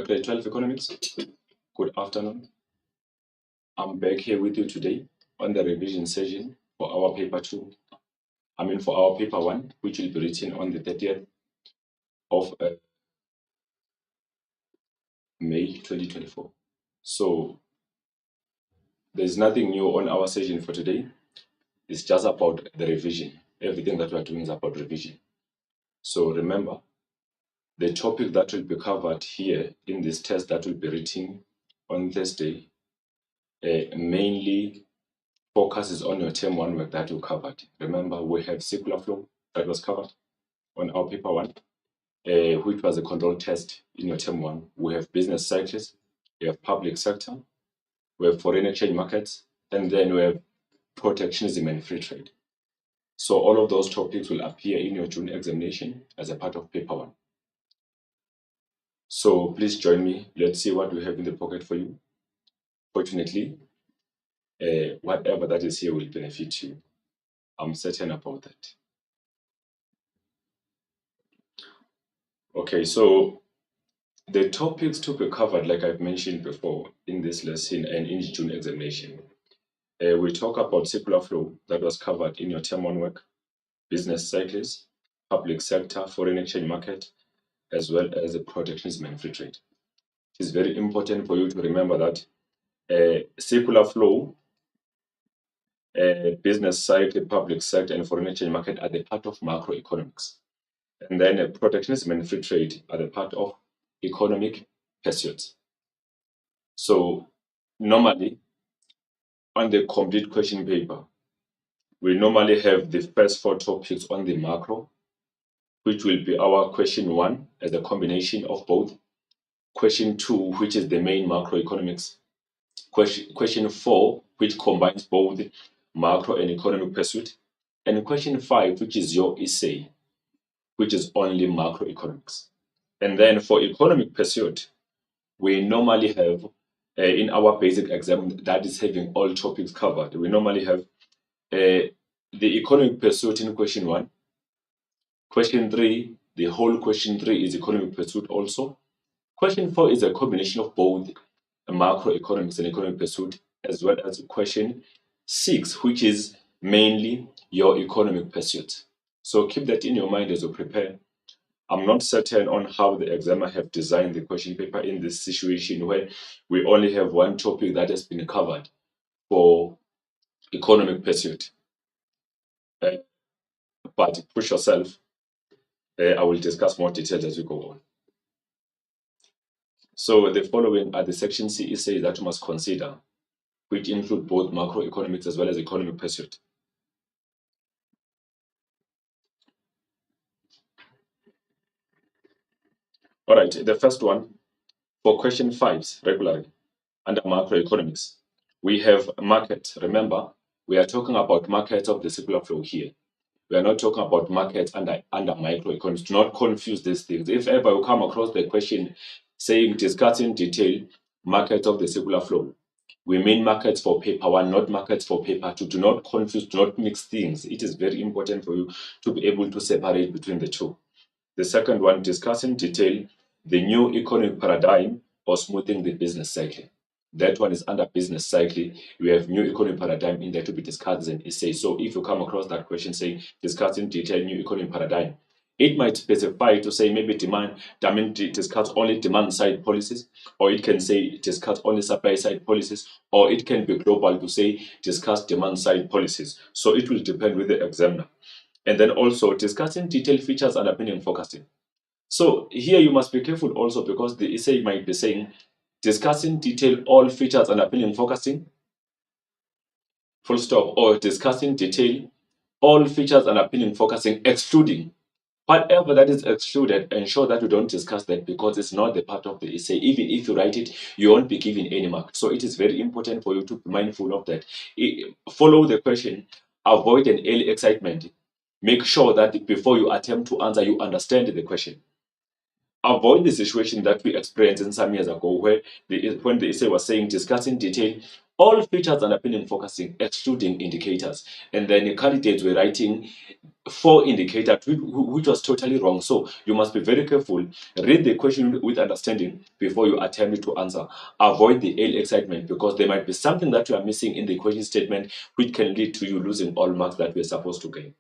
Grade 12 Economics. Good afternoon. I'm back here with you today on the revision session for our paper 2. For our paper 1, which will be written on the 30th of May 2024. So there's nothing new on our session for today. It's just about the revision. Everything that we are doing is about revision. So remember, the topic that will be covered here in this test that will be written on Thursday mainly focuses on your term 1 work that you covered. Remember, we have circular flow that was covered on our paper 1, which was a control test in your term 1. We have business cycles, we have public sector, we have foreign exchange markets, and then we have protectionism and free trade. So all of those topics will appear in your June examination as a part of paper 1. So please join me. Let's see what we have in the pocket for you. Fortunately, whatever that is here will benefit you. I'm certain about that. Okay, so the topics to be covered, like I've mentioned before in this lesson and in June examination, we talk about circular flow that was covered in your term 1 work, business cycles, public sector, foreign exchange market, as well as the protectionism and free trade. It is very important for you to remember that circular flow, business cycle, public sector, and foreign exchange market are the part of macroeconomics. And then protectionism and free trade are the part of economic pursuits. So normally, on the complete question paper, we normally have the first 4 topics on the macro, which will be our question 1 as a combination of both, question 2, which is the main macroeconomics, question 4, which combines both macro and economic pursuit, and question 5, which is your essay, which is only macroeconomics. And then for economic pursuit, we normally have in our basic exam that is having all topics covered. We normally have the economic pursuit in question 1. Question 3, the whole question 3 is economic pursuit also. Question 4 is a combination of both macroeconomics and economic pursuit, as well as question 6, which is mainly your economic pursuit. So keep that in your mind as you prepare. I'm not certain on how the examiner have designed the question paper in this situation where we only have one topic that has been covered for economic pursuit. But push yourself. I will discuss more details as we go on. So the following are the section C essays that you must consider, which include both macroeconomics as well as economic pursuit. All right, the first one, for question 5, regularly, under macroeconomics, we have market. Remember, we are talking about markets of the circular flow here. We are not talking about markets under microeconomics. Do not confuse these things. If ever you come across the question saying discuss in detail markets of the circular flow, we mean markets for paper 1, not markets for paper 2. Do not confuse, do not mix things. It is very important for you to be able to separate between the two. The second one, discuss in detail the new economic paradigm or smoothing the business cycle. That one is under business cycle. We have new economic paradigm in there to be discussed as an essay. So if you come across that question saying discuss in detail new economic paradigm, it might specify to say maybe discuss only demand side policies, or it can say discuss only supply side policies, or it can be global to say discuss demand side policies. So it will depend with the examiner. And then also discussing detailed features underpinning forecasting. So here you must be careful also because the essay might be saying discussing detail all features underpinning forecasting, full stop, or discussing detail all features underpinning forecasting excluding. Whatever that is excluded, ensure that you don't discuss that because it's not the part of the essay. Even if you write it, you won't be given any mark. So it is very important for you to be mindful of that. Follow the question, avoid an early excitement. Make sure that before you attempt to answer, you understand the question. Avoid the situation that we experienced in some years ago where when the essay was saying discuss in detail All features underpinning focusing, excluding indicators. And then the candidates were writing 4 indicators, which was totally wrong. So you must be very careful. Read the question with understanding before you attempt to answer. Avoid the ill excitement, because there might be something that you are missing in the question statement, which can lead to you losing all marks that you are supposed to gain.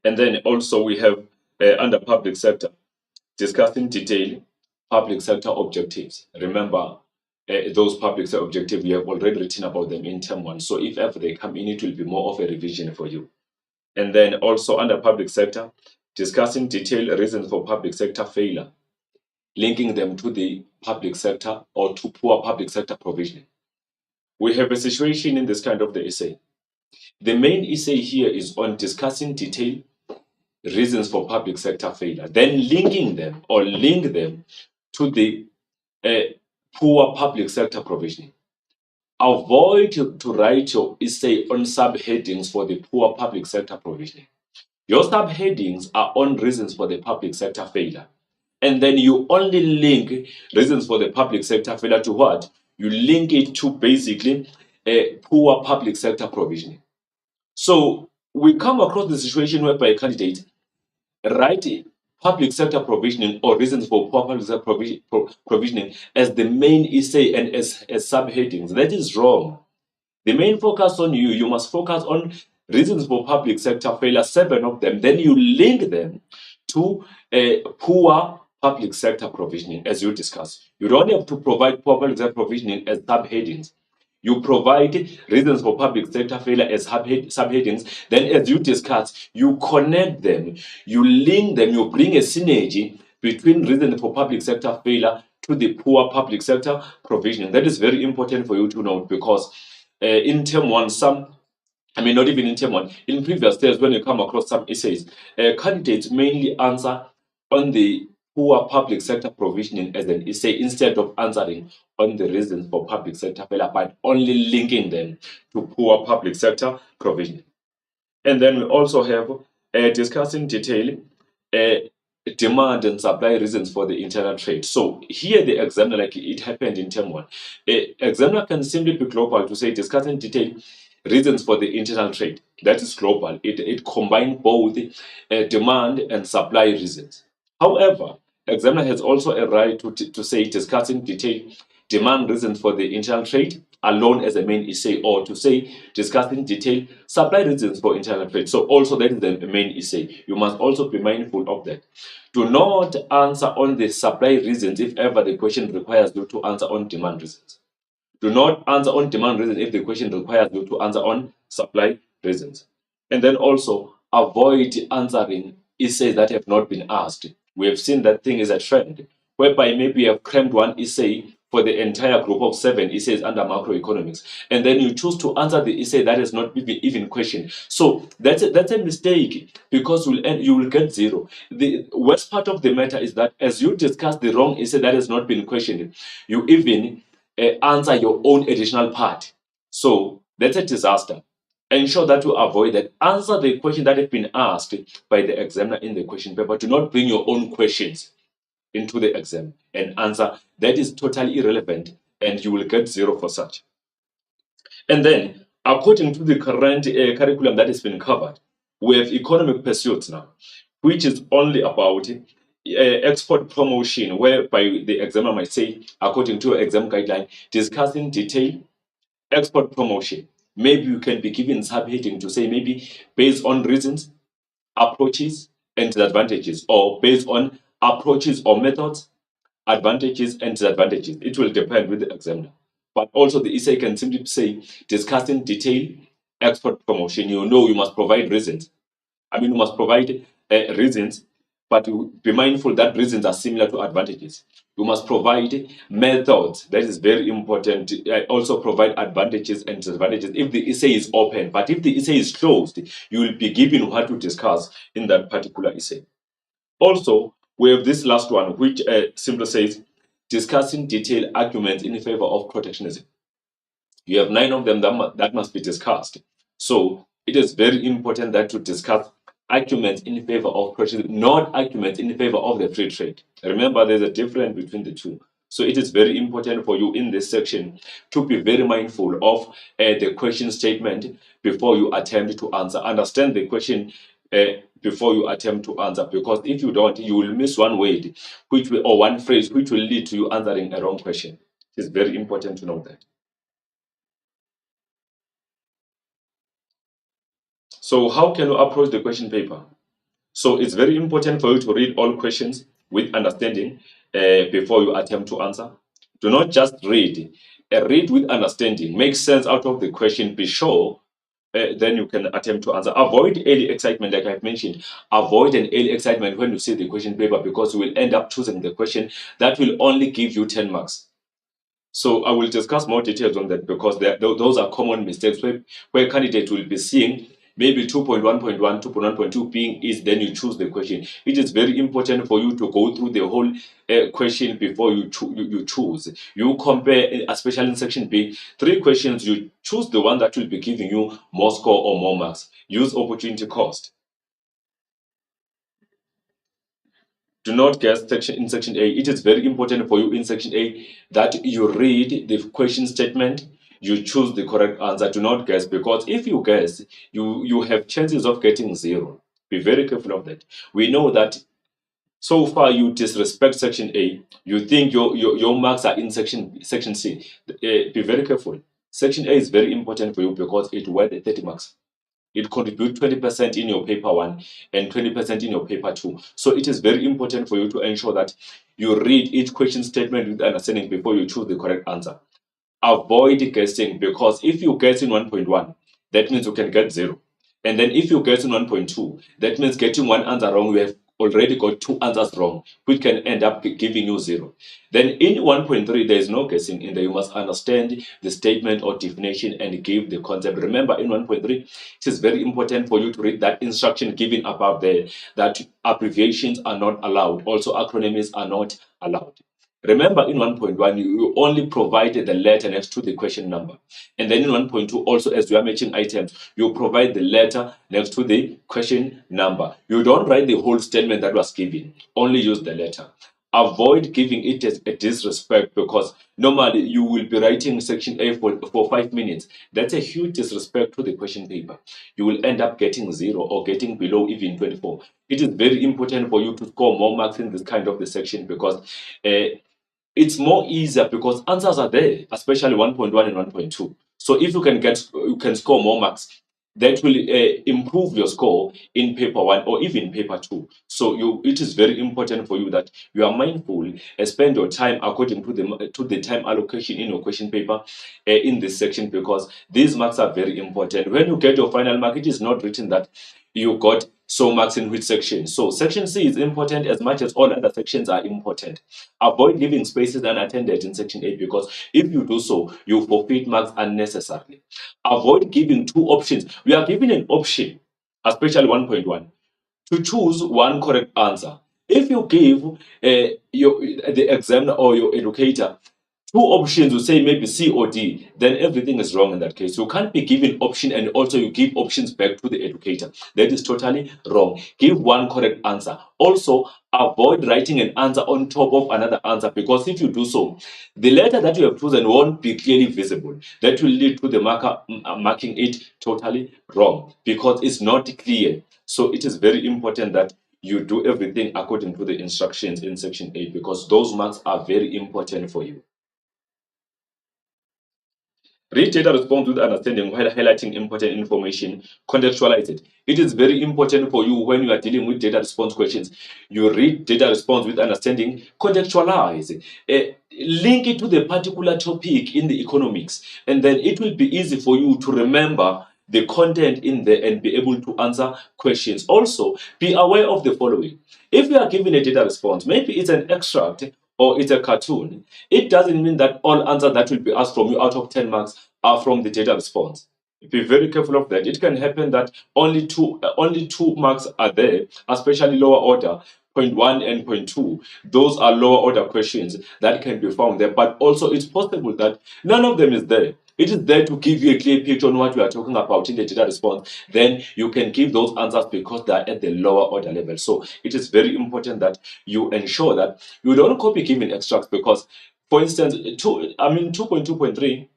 And then also we have under public sector, discuss in detail public sector objectives. Remember, those public sector objectives, we have already written about them in term 1. So if ever they come in, it will be more of a revision for you. And then also under public sector, discuss in detail reasons for public sector failure, linking them to the public sector or to poor public sector provisioning. We have a situation in this kind of the essay. The main essay here is on discussing detail reasons for public sector failure, then linking them or link them to the poor public sector provisioning. Avoid to write your essay on subheadings for the poor public sector provisioning. Your subheadings are on reasons for the public sector failure. And then you only link reasons for the public sector failure to what? You link it to basically a poor public sector provisioning. So we come across the situation whereby a candidate write public sector provisioning or reasons for poor public sector provisioning as the main essay and as subheadings. That is wrong. The main focus on you must focus on reasons for public sector failure, 7 of them. Then you link them to poor public sector provisioning, as you discussed. You don't have to provide poor public sector provisioning as subheadings. You provide reasons for public sector failure as subheadings. Then, as you discuss, you connect them, you link them, you bring a synergy between reasons for public sector failure to the poor public sector provisioning. That is very important for you to know, because in term 1, not even in term 1, in previous years, when you come across some essays, candidates mainly answer on the poor public sector provisioning as an essay instead of answering on the reasons for public sector failure, but only linking them to poor public sector provisioning. And then we also have discuss in detail demand and supply reasons for the internal trade. So here the examiner, like it happened in term 1, examiner can simply be global to say discuss in detail reasons for the internal trade. That is global. It combines both demand and supply reasons. However, examiner has also a right to say discuss in detail demand reasons for the internal trade alone as a main essay, or to say discuss in detail supply reasons for internal trade. So also that is the main essay. You must also be mindful of that. Do not answer on the supply reasons if ever the question requires you to answer on demand reasons. Do not answer on demand reasons if the question requires you to answer on supply reasons. And then also avoid answering essays that have not been asked. We have seen that thing is a trend, whereby maybe you have crammed one essay for the entire group of 7 essays under macroeconomics, and then you choose to answer the essay that has not been even questioned. So that's a mistake, because you will get 0. The worst part of the matter is that as you discuss the wrong essay that has not been questioned, you even answer your own additional part. So that's a disaster. Ensure that you avoid that. Answer the question that has been asked by the examiner in the question paper. Do not bring your own questions into the exam and answer. That is totally irrelevant, and you will get 0 for such. And then, according to the current curriculum that has been covered, we have economic pursuits now, which is only about export promotion, whereby the examiner might say, according to exam guideline, discuss in detail export promotion. Maybe you can be given subheading to say maybe based on reasons, approaches, and disadvantages, or based on approaches or methods, advantages and disadvantages. It will depend with the examiner. But also the essay can simply say, discuss in detail export promotion. You know you must provide reasons. You must provide reasons, but be mindful that reasons are similar to advantages. You must provide methods. That is very important. Also provide advantages and disadvantages if the essay is open. But if the essay is closed, you will be given what to discuss in that particular essay. Also, we have this last one, which simply says, discussing detailed arguments in favor of protectionism. You have 9 of them that must be discussed. So it is very important that to discuss arguments in favor of protectionism, not arguments in favor of the free trade. Remember, there's a difference between the two. So it is very important for you in this section to be very mindful of the question statement before you attempt to answer. Understand the question before you attempt to answer, because if you don't, you will miss one word or one phrase which will lead to you answering a wrong question. It is very important to know that. So how can you approach the question paper? So it's very important for you to read all questions with understanding before you attempt to answer. Do not just read. Read with understanding. Make sense out of the question. Be sure. Then you can attempt to answer. Avoid early excitement, like I've mentioned. Avoid an early excitement when you see the question paper, because you will end up choosing the question that will only give you 10 marks. So I will discuss more details on that, because those are common mistakes where candidates will be seeing maybe 2.1.1, 2.1.2 being is, then you choose the question. It is very important for you to go through the whole question before you choose. You compare, especially in section B, 3 questions, you choose the one that will be giving you more score or more marks. Use opportunity cost. Do not guess in section A. It is very important for you in section A that you read the question statement, you choose the correct answer. Do not guess, because if you guess, you have chances of getting 0. Be very careful of that. We know that so far you disrespect section A. You think your marks are in section C. Be very careful. Section A is very important for you because it worth 30 marks. It contributes 20% in your paper 1 and 20% in your paper 2. So it is very important for you to ensure that you read each question statement with understanding before you choose the correct answer. Avoid guessing, because if you guess in 1.1, that means you can get 0. And then if you guess in 1.2, that means getting one answer wrong, you have already got 2 answers wrong, which can end up giving you 0. Then in 1.3, there is no guessing in there. You must understand the statement or definition and give the concept. Remember, in 1.3, it is very important for you to read that instruction given above there, that abbreviations are not allowed. Also, acronyms are not allowed. Remember, in 1.1, you only provided the letter next to the question number. And then in 1.2, also, as you are matching items, you provide the letter next to the question number. You don't write the whole statement that was given, only use the letter. Avoid giving it a disrespect, because normally you will be writing section A for 5 minutes. That's a huge disrespect to the question paper. You will end up getting 0 or getting below even 24. It is very important for you to score more marks in this kind of the section, because it's more easier because answers are there, especially 1.1 and 1.2. So if you can score more marks, that will improve your score in paper 1 or even paper 2. So it is very important for you that you are mindful and spend your time according to the time allocation in your question paper in this section, because these marks are very important. When you get your final mark, it is not written that you got so marks in which section. So section C is important as much as all other sections are important. Avoid leaving spaces unattended in section A, because if you do so, you forfeit marks unnecessarily. Avoid giving 2 options. We are given an option, especially 1.1, to choose one correct answer. If you give the examiner or your educator 2 options, you say maybe C or D, then everything is wrong in that case. You can't be given option and also you give options back to the educator. That is totally wrong. Give one correct answer. Also, avoid writing an answer on top of another answer, because if you do so, the letter that you have chosen won't be clearly visible. That will lead to the marker marking it totally wrong, because it's not clear. So it is very important that you do everything according to the instructions in section A, because those marks are very important for you. Read data response with understanding while highlighting important information. Contextualize it. It is very important for you when you are dealing with data response questions. You read data response with understanding, contextualize, link it to the particular topic in the economics, and then it will be easy for you to remember the content in there and be able to answer questions. Also, be aware of the following. If you are given a data response, maybe it's an extract or it's a cartoon, it doesn't mean that all answers that will be asked from you out of 10 marks are from the data response. Be very careful of that. It can happen that only two marks are there, especially lower order. Point 1 and point 2, those are lower order questions that can be found there. But also, it's possible that none of them is there. It is there to give you a clear picture on what we are talking about in the data response. Then you can give those answers because they are at the lower order level. So it is very important that you ensure that you don't copy given extracts, because For instance, 2.2.3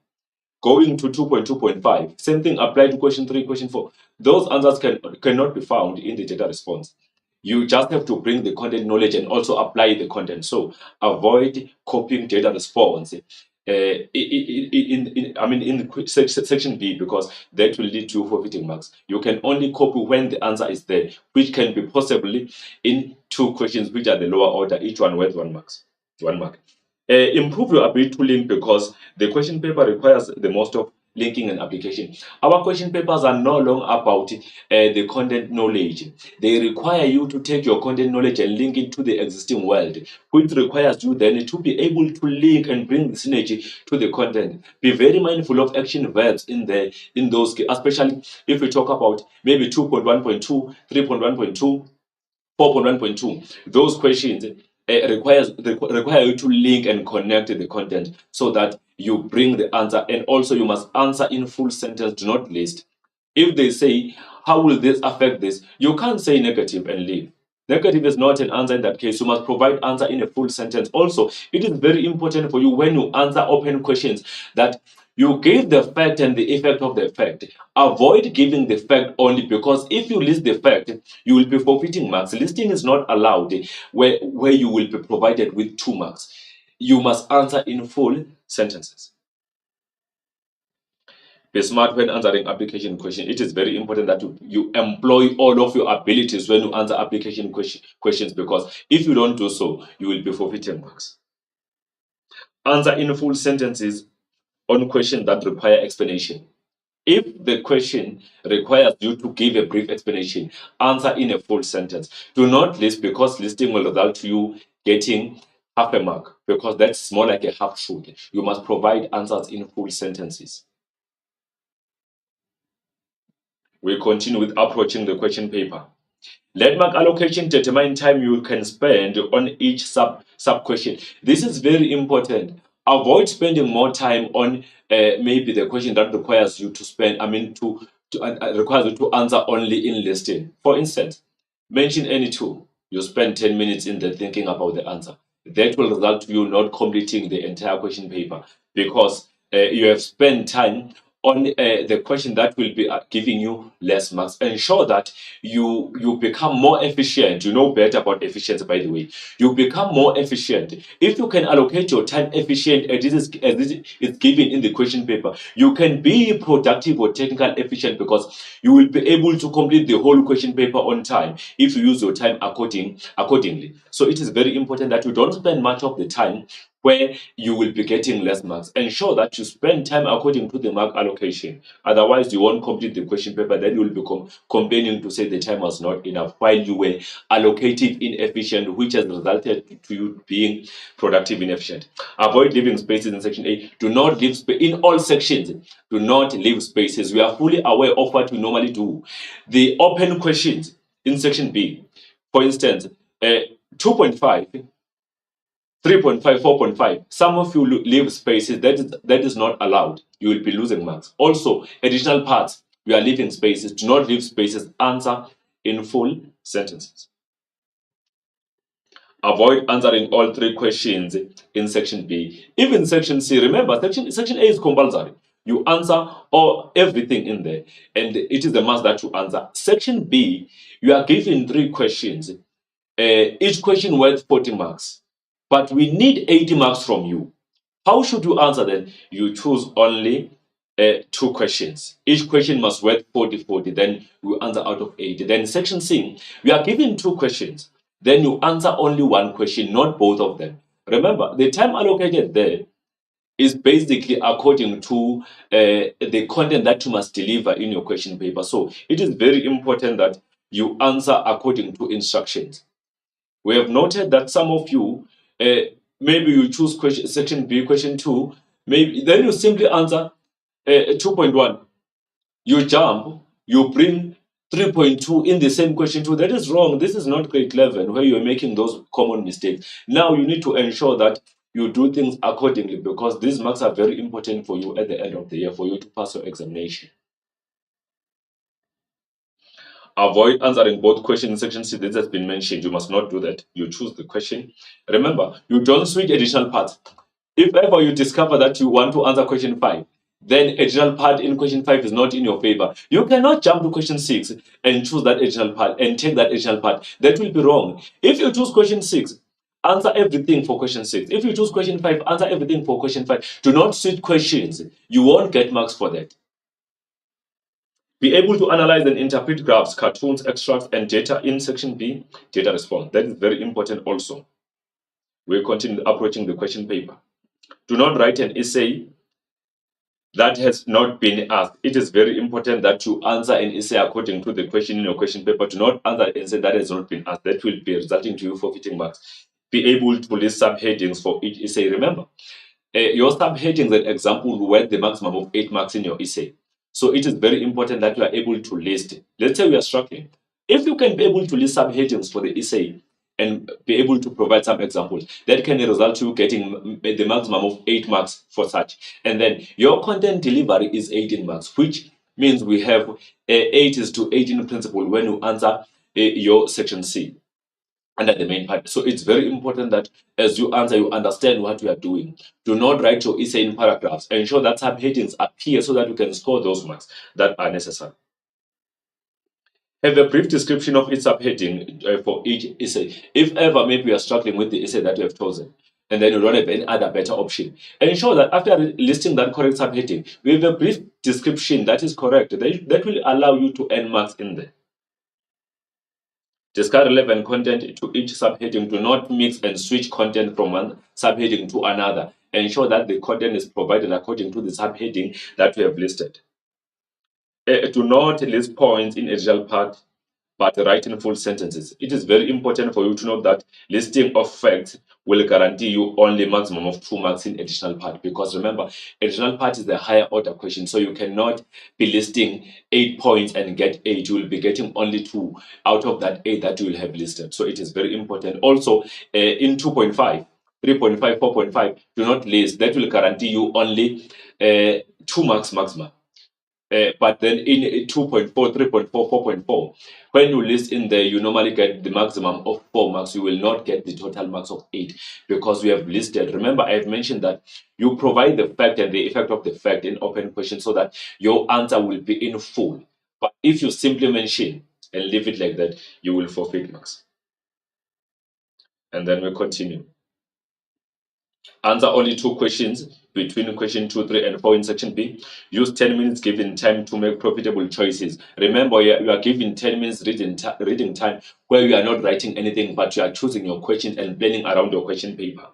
going to 2.2.5. Same thing applied to question 3, question 4. Those answers cannot be found in the data response. You just have to bring the content knowledge and also apply the content. So avoid copying data response. In the section B, because that will lead to forfeiting marks. You can only copy when the answer is there, which can be possibly in two questions which are the lower order, each one worth 1 mark. Improve your ability to link, because the question paper requires the most of linking and application. Our question papers are no longer about the content knowledge. They require you to take your content knowledge and link it to the existing world, which requires you then to be able to link and bring the synergy to the content. Be very mindful of action verbs in there, in those, especially if we talk about maybe 2.1.2, 3.1.2. 4.1.2, those questions require you to link and connect the content so that you bring the answer, and also you must answer in full sentence, do not list. If they say, how will this affect this? You can't say negative and leave. Negative is not an answer in that case. You must provide answer in a full sentence. Also, it is very important for you when you answer open questions that you give the fact and the effect of the fact. Avoid giving the fact only, because if you list the fact, you will be forfeiting marks. Listing is not allowed where you will be provided with 2 marks. You must answer in full sentences. Be smart when answering application question. It is very important that you employ all of your abilities when you answer application questions, because if you don't do so, you will be forfeiting marks. Answer in full sentences on questions that require explanation. If the question requires you to give a brief explanation, answer in a full sentence. Do not list, because listing will result to you getting half a mark, because that's more like a half truth. You must provide answers in full sentences. We continue with approaching the question paper. Let mark allocation determine time you can spend on each sub question. This is very important. Avoid spending more time on maybe the question that requires you to spend. Requires you to answer only in listing. For instance, mention any two. You spend 10 minutes in there thinking about the answer. That will result to you not completing the entire question paper, because you have spent time on the question that will be giving you less marks. Ensure that you become more efficient. You know better about efficiency, by the way. You become more efficient if you can allocate your time efficient as this is given in the question paper. You can be productive or technical efficient, because you will be able to complete the whole question paper on time if you use your time accordingly. So it is very important that you don't spend much of the time where you will be getting less marks. Ensure that you spend time according to the mark allocation. Otherwise, you won't complete the question paper. Then you will be complaining to say the time was not enough while you were allocative inefficient, which has resulted to you being productive inefficient. Avoid leaving spaces in section A. Do not leave space in all sections. Do not leave spaces. We are fully aware of what we normally do. The open questions in section B, for instance, 2.5. 3.5, 4.5. Some of you leave spaces. That is not allowed. You will be losing marks. Also, additional parts. You are leaving spaces. Do not leave spaces. Answer in full sentences. Avoid answering all 3 questions in section B. Even section C. Remember, section A is compulsory. You answer everything in there, and it is the must that you answer. Section B, you are given 3 questions. Each question worth 40 marks. But we need 80 marks from you. How should you answer then? You choose only 2 questions. Each question must worth 40. Then you answer out of 80. Then section C, we are given 2 questions. Then you answer only 1 question, not both of them. Remember, the time allocated there is basically according to the content that you must deliver in your question paper. So it is very important that you answer according to instructions. We have noted that some of you, maybe you choose section B, question 2, maybe then you simply answer 2.1. You jump, you bring 3.2 in the same question 2. That is wrong. This is not grade 11 where you're making those common mistakes. Now you need to ensure that you do things accordingly, because these marks are very important for you at the end of the year for you to pass your examination. Avoid answering both questions in section C. This has been mentioned. You must not do that. You choose the question. Remember, you don't switch additional parts. If ever you discover that you want to answer question 5, then additional part in question 5 is not in your favor, you cannot jump to question 6 and choose that additional part and take that additional part. That will be wrong. If you choose question 6, answer everything for question 6. If you choose question 5, answer everything for question 5. Do not switch questions. You won't get marks for that. Be able to analyze and interpret graphs, cartoons, extracts, and data in section B, data response. That is very important also. We'll continue approaching the question paper. Do not write an essay that has not been asked. It is very important that you answer an essay according to the question in your question paper. Do not answer an essay that has not been asked. That will be resulting to you forfeiting marks. Be able to list subheadings for each essay. Remember, your subheadings and example will worth the maximum of 8 marks in your essay. So it is very important that you are able to list. Let's say we are struggling. If you can be able to list subheadings for the essay and be able to provide some examples, that can result to you getting the maximum of 8 marks for such. And then your content delivery is 18 marks, which means we have 8 is to 18 principle when you answer your section C under the main part. So it's very important that as you answer, you understand what you are doing. Do not write your essay in paragraphs. Ensure that subheadings appear so that you can score those marks that are necessary. Have a brief description of each subheading for each essay. If ever maybe you are struggling with the essay that you have chosen, and then you don't have any other better option, ensure that after listing that correct subheading, we have a brief description that is correct. That will allow you to earn marks in there. Discard relevant content to each subheading. Do not mix and switch content from one subheading to another. Ensure that the content is provided according to the subheading that we have listed. Do not list points in additional part, but write in full sentences. It is very important for you to know that listing of facts will guarantee you only maximum of 2 marks in additional part, because remember, additional part is the higher order question, so you cannot be listing 8 points and get 8. You will be getting only 2 out of that 8 that you will have listed. So it is very important. Also, in 2.5, 3.5, 4.5, do not list. That will guarantee you only 2 marks maximum. But then in 2.4, 3.4, 4.4, when you list in there, you normally get the maximum of 4 marks. You will not get the total marks of 8 because we have listed. Remember, I have mentioned that you provide the fact and the effect of the fact in open question so that your answer will be in full. But if you simply mention and leave it like that, you will forfeit marks. And then we continue. Answer only 2 questions between question 2, 3, and 4 in section B. Use 10 minutes given time to make profitable choices. Remember, you are given 10 minutes reading time where you are not writing anything, but you are choosing your question and planning around your question paper.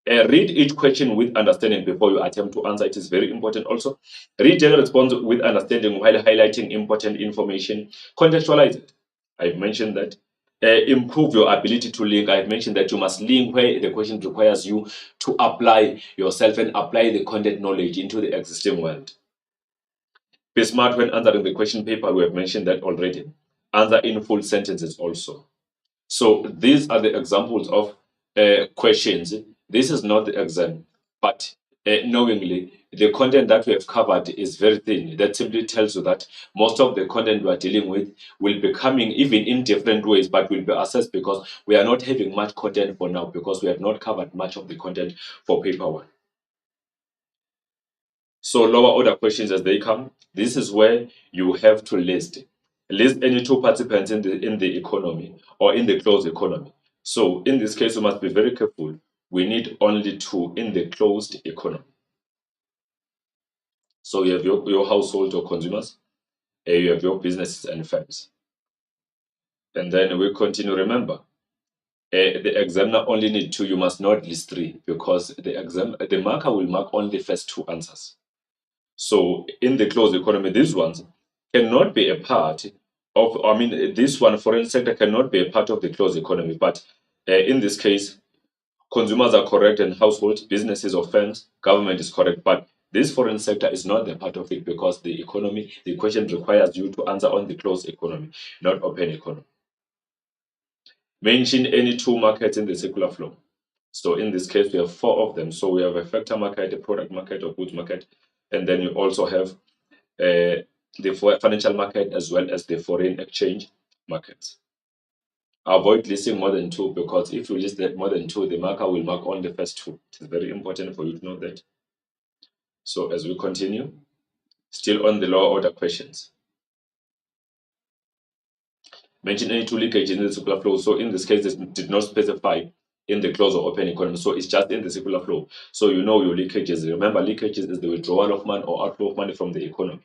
Read each question with understanding before you attempt to answer. It is very important also. Read and respond with understanding while highlighting important information. Contextualize it. I've mentioned that. Improve your ability to link. I've mentioned that you must link where the question requires you to apply yourself and apply the content knowledge into the existing world. Be smart when answering the question paper. We have mentioned that already. Answer in full sentences also. So these are the examples of questions. This is not the exam, but knowingly, the content that we have covered is very thin. That simply tells you that most of the content we are dealing with will be coming even in different ways, but will be assessed because we are not having much content for now because we have not covered much of the content for paper 1. So lower order questions as they come. This is where you have to list any 2 participants in the economy or in the closed economy. So in this case, you must be very careful. We need only 2 in the closed economy. So you have your household or consumers, and you have your businesses and firms. And then we continue. Remember, the examiner only need 2. You must not list 3 because the marker will mark only the first 2 answers. So in the closed economy, these ones cannot be a part of, this one, foreign sector, cannot be a part of the closed economy. But in this case, consumers are correct and households, businesses or firms, government is correct. But this foreign sector is not the part of it because the question requires you to answer on the closed economy, not open economy. Mention any 2 markets in the circular flow. So in this case, we have 4 of them. So we have a factor market, a product market, or goods market, and then you also have the financial market as well as the foreign exchange markets. Avoid listing more than two, because if you list that more than two, the marker will mark on the first two. It's very important for you to know that. So as we continue, still on the lower order questions. Mention any two leakages in the circular flow. So in this case, this did not specify in the close or open economy. So it's just in the circular flow. So you know your leakages. Remember, leakages is the withdrawal of money or outflow of money from the economy.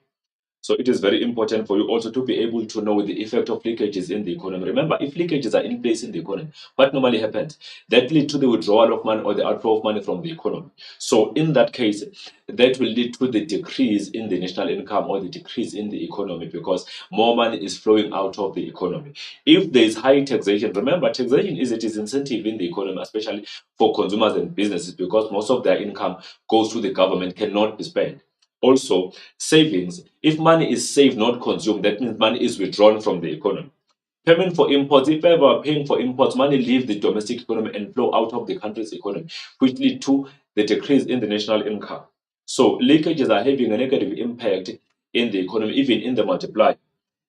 So it is very important for you also to be able to know the effect of leakages in the economy. Remember, if leakages are in place in the economy, what normally happens? That lead to the withdrawal of money or the outflow of money from the economy. So in that case, that will lead to the decrease in the national income or the decrease in the economy, because more money is flowing out of the economy. If there is high taxation, remember, taxation is incentive in the economy, especially for consumers and businesses, because most of their income goes to the government, cannot be spent. Also, savings, if money is saved, not consumed, that means money is withdrawn from the economy. Payment for imports, if ever are paying for imports, money leaves the domestic economy and flow out of the country's economy, which lead to the decrease in the national income. So leakages are having a negative impact in the economy, even in the multiplier.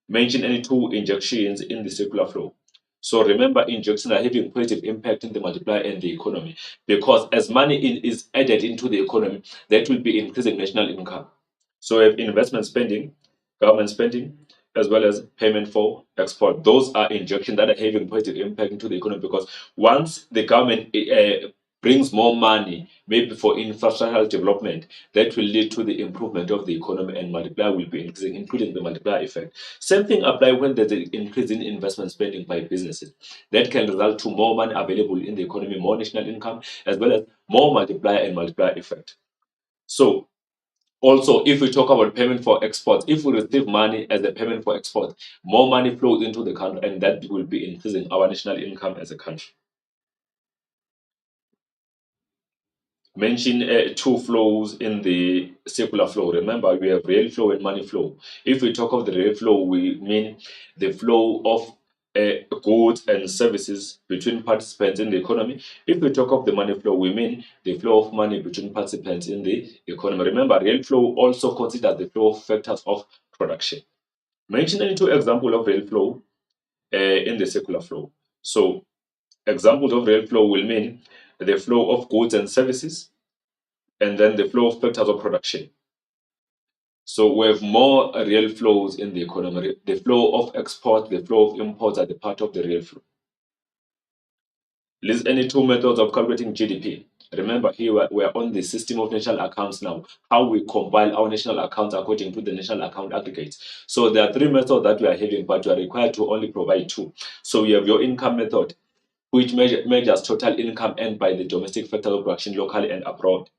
Mention any two injections in the circular flow. So remember, injections are having positive impact in the multiplier and the economy, because as money is added into the economy, that will be increasing national income. So we have investment spending, government spending, as well as payment for export. Those are injections that are having positive impact into the economy, because once the government brings more money, maybe for infrastructural development, that will lead to the improvement of the economy, and multiplier will be increasing, including the multiplier effect. Same thing apply when there's an increase in investment spending by businesses. That can result to more money available in the economy, more national income, as well as more multiplier and multiplier effect. So also, if we talk about payment for exports, if we receive money as a payment for export, more money flows into the country, and that will be increasing our national income as a country. Mention two flows in the circular flow. Remember, we have real flow and money flow. If we talk of the real flow, we mean the flow of goods and services between participants in the economy. If we talk of the money flow, we mean the flow of money between participants in the economy. Remember, real flow also considers the flow of factors of production. Mention any two examples of real flow in the circular flow. So, examples of real flow will mean the flow of goods and services, and then the flow of factors of production. So we have more real flows in the economy. The flow of export, the flow of imports are the part of the real flow. List any two methods of calculating GDP. Remember, here we're on the system of national accounts now, how we compile our national accounts according to the national account aggregates. So there are three methods that we are having, but you are required to only provide two. So you have your income method, which measures total income earned by the domestic factors of production locally and abroad.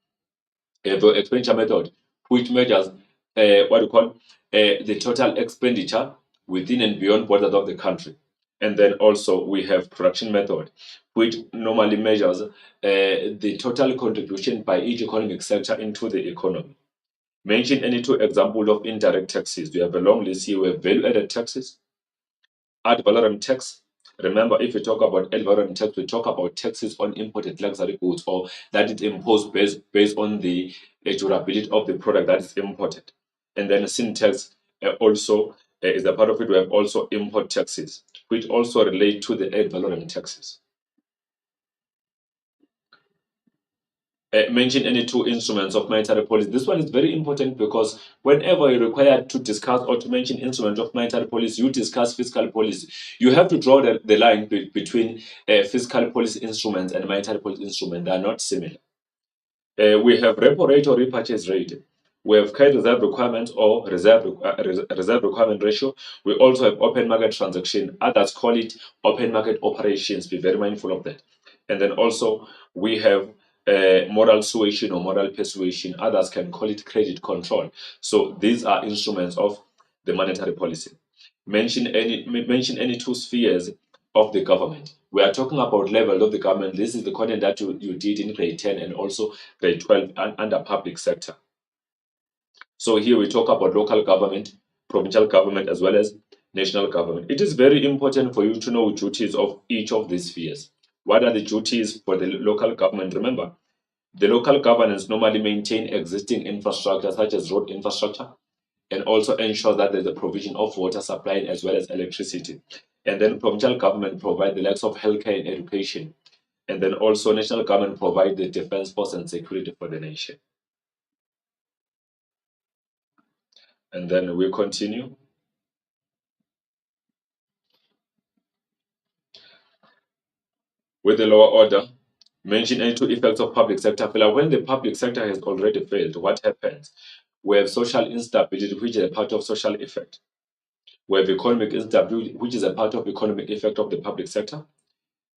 The expenditure method, which measures what we call the total expenditure within and beyond borders of the country. And then also we have production method, which normally measures the total contribution by each economic sector into the economy. Mention any two examples of indirect taxes. We have a long list here. We have value-added taxes, ad valorem tax. Remember, if we talk about ad valorem tax, we talk about taxes on imported luxury goods, or that is imposed based on the durability of the product that is imported. And then sin tax also is a part of it. We have also import taxes, which also relate to the ad valorem taxes. Mention any two instruments of monetary policy. This one is very important, because whenever you're required to discuss or to mention instruments of monetary policy, you discuss fiscal policy. You have to draw the line between fiscal policy instruments and monetary policy instruments. They are not similar. We have repo rate or repurchase rate. We have cash reserve requirement or reserve requirement ratio. We also have open market transaction. Others call it open market operations. Be very mindful of that. And then also we have moral suasion or moral persuasion. Others can call it credit control. So these are instruments of the monetary policy. Mention any two spheres of the government. We are talking about level of the government. This is the content that you did in grade 10 and also grade 12 under public sector. So here we talk about local government, provincial government, as well as national government. It is very important for you to know duties of each of these spheres. What are the duties for the local government? Remember, the local governments normally maintain existing infrastructure such as road infrastructure, and also ensure that there's a provision of water supply as well as electricity. And then provincial government provide the likes of healthcare and education. And then also national government provide the defense force and security for the nation. And then we continue with the lower order. Mention any two effects of public sector failure. When the public sector has already failed, what happens? We have social instability, which is a part of social effect. We have economic instability, which is a part of economic effect of the public sector.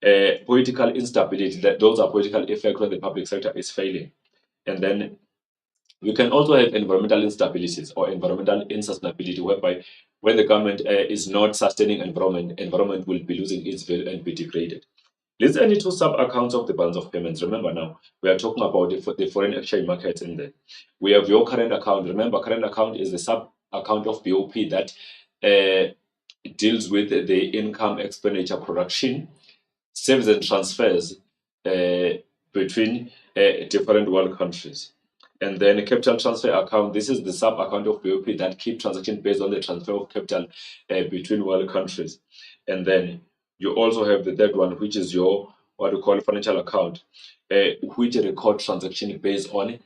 Political instability, that those are political effects when the public sector is failing. And then we can also have environmental instabilities or environmental insustainability, whereby when the government is not sustaining environment will be losing its value and be degraded. There's any two sub accounts of the balance of payments. Remember now, we are talking about the foreign exchange markets in there. We have your current account. Remember, current account is the sub account of BOP that uh, deals with the income, expenditure, production, saves and transfers uh, between different world countries. And then a capital transfer account, this is the sub account of BOP that keep transaction based on the transfer of capital between world countries. And then you also have the third one, which is your what we call financial account, which record transaction based on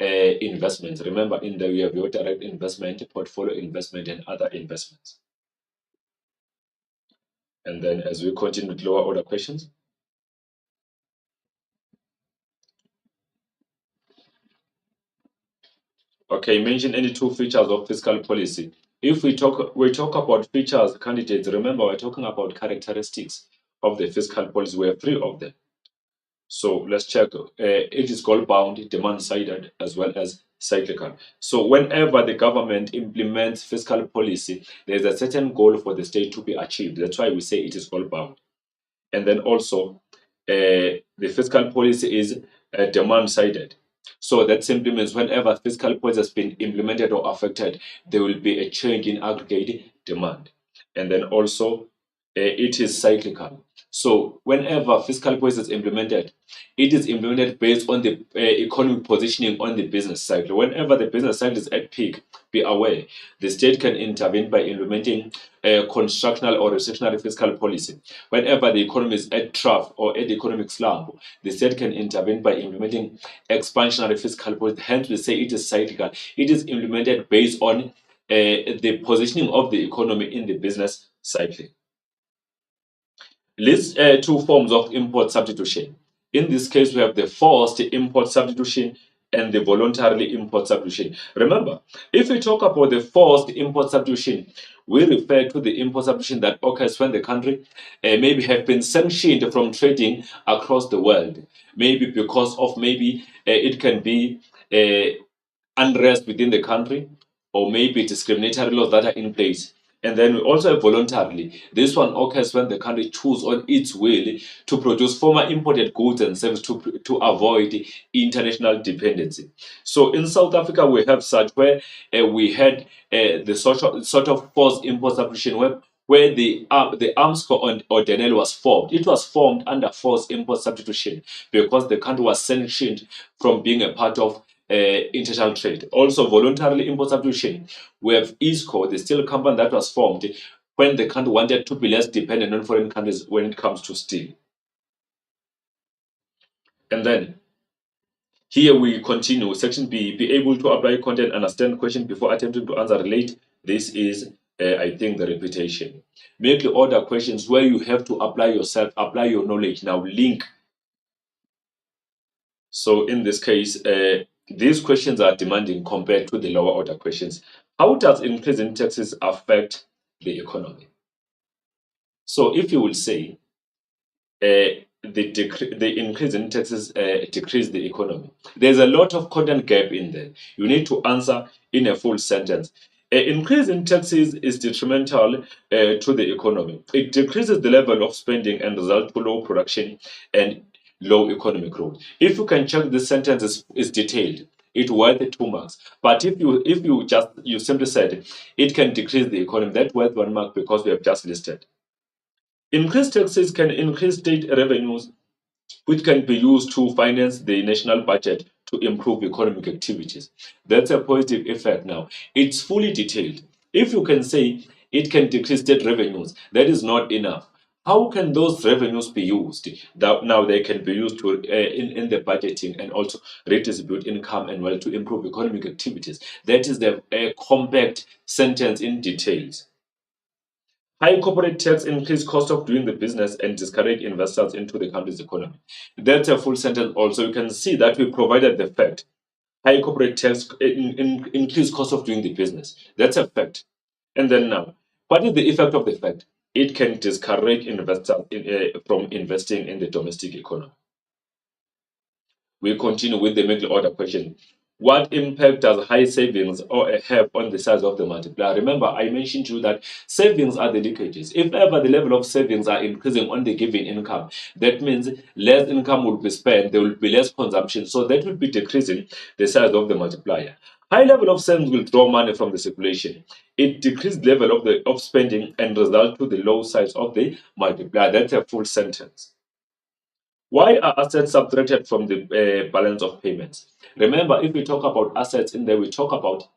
investments. Remember, in there you have your direct investment, portfolio investment, and other investments. And then as we continue with lower order questions, okay, mention any two features of fiscal policy. If we talk about features, candidates, remember we're talking about characteristics of the fiscal policy. We have three of them. So let's check. It is goal bound, demand sided, as well as cyclical. So whenever the government implements fiscal policy, there's a certain goal for the state to be achieved. That's why we say it is goal bound. And then also, the fiscal policy is demand sided. So that simply means whenever fiscal policy has been implemented or affected, there will be a change in aggregate demand. And then also, it is cyclical. So whenever fiscal policy is implemented, it is implemented based on the economic positioning on the business cycle. Whenever the business cycle is at peak, be aware the state can intervene by implementing a constructional or recessionary fiscal policy. Whenever the economy is at trough or at economic slump, the state can intervene by implementing expansionary fiscal policy. Hence, we say it is cyclical. It is implemented based on the positioning of the economy in the business cycle. List two forms of import substitution. In this case, we have the forced import substitution and the voluntarily import substitution. Remember, if we talk about the forced import substitution, we refer to the import substitution that occurs when the country maybe have been sanctioned from trading across the world. Maybe because of it can be unrest within the country, or maybe discriminatory laws that are in place. And then we also have voluntarily. This one occurs when the country chooses on its will to produce former imported goods and services to avoid international dependency. So in South Africa, we have such where we had the sort of forced import substitution where the arms corps or Denel was formed. It was formed under forced import substitution because the country was sanctioned from being a part of international trade. Also, voluntarily import substitution. We have ISCO, the steel company that was formed when the country wanted to be less dependent on foreign countries when it comes to steel. And then here we continue. Section B, be able to apply content, understand question before attempting to answer relate. This is, I think, the repetition. Make the order questions where you have to apply yourself, apply your knowledge. Now link. So in this case, these questions are demanding compared to the lower order questions. How does increase in taxes affect the economy? So if you will say the increase in taxes decrease the economy, there's a lot of content gap in there. You need to answer in a full sentence. Increase in taxes is detrimental to the economy. It decreases the level of spending and result to low production and low economic growth. If you can check this sentence is detailed, it worth 2 marks. But if you simply said it can decrease the economy, that worth 1 mark because we have just listed. Increased taxes can increase state revenues, which can be used to finance the national budget to improve economic activities. That's a positive effect now. It's fully detailed. If you can say it can decrease state revenues, that is not enough. How can those revenues be used? That now they can be used to in the budgeting and also redistribute income and wealth to improve economic activities. That is the compact sentence in details. High corporate tax increase cost of doing the business and discourage investors into the country's economy. That's a full sentence also. You can see that we provided the fact. High corporate tax increase cost of doing the business. That's a fact. And then now, what is the effect of the fact? It can discourage investors from investing in the domestic economy. We continue with the middle order question. What impact does high savings or have on the size of the multiplier? Remember, I mentioned to you that savings are the leakages. If ever the level of savings are increasing on the given income, that means less income will be spent, there will be less consumption. So that will be decreasing the size of the multiplier. High level of savings will draw money from the circulation. It decreased level of spending and result to the low size of the multiplier. That's a full sentence. Why are assets subtracted from the balance of payments? Remember, if we talk about assets in there, we talk about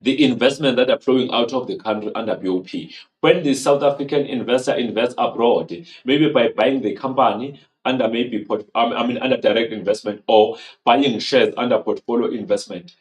the investment that are flowing out of the country under BOP. When the South African investor invests abroad, maybe by buying the company under under direct investment or buying shares under portfolio investment,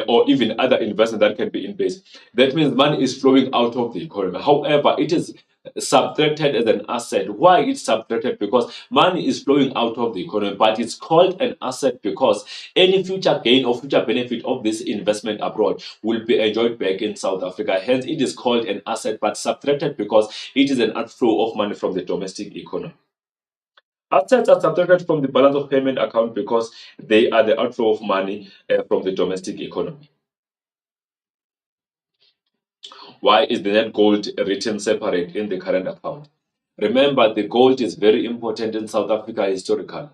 or even other investment that can be in place. That means money is flowing out of the economy. However, it is subtracted as an asset. Why it's subtracted? Because money is flowing out of the economy, but it's called an asset because any future gain or future benefit of this investment abroad will be enjoyed back in South Africa. Hence, it is called an asset, but subtracted because it is an outflow of money from the domestic economy. Assets are subtracted from the balance of payment account because they are the outflow of money from the domestic economy. Why is the net gold written separate in the current account? Remember, the gold is very important in South Africa historically.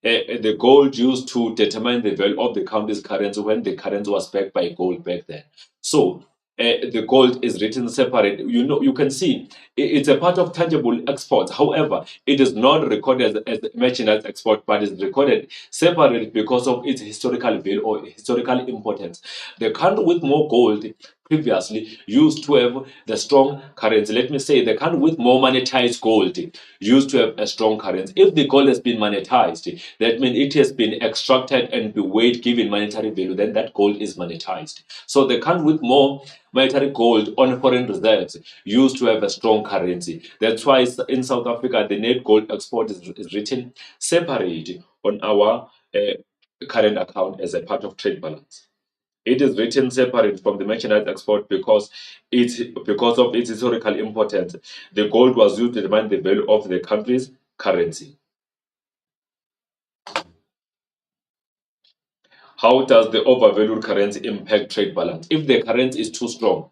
The gold used to determine the value of the country's currency when the currency was backed by gold back then. So the gold is written separate. You know, you can see it's a part of tangible exports. However, it is not recorded as merchandise export, but is recorded separate because of its historical value or historical importance. The country with more gold previously used to have the strong currency. Let me say the country with more monetized gold used to have a strong currency. If the gold has been monetized, that means it has been extracted and be weighed given monetary value, then that gold is monetized. So the country with more monetary gold on foreign reserves used to have a strong currency. That's why in South Africa, the net gold export is written separate on our current account as a part of trade balance. It is written separate from the merchandise export because of its historical importance. The gold was used to determine the value of the country's currency. How does the overvalued currency impact trade balance? If the currency is too strong,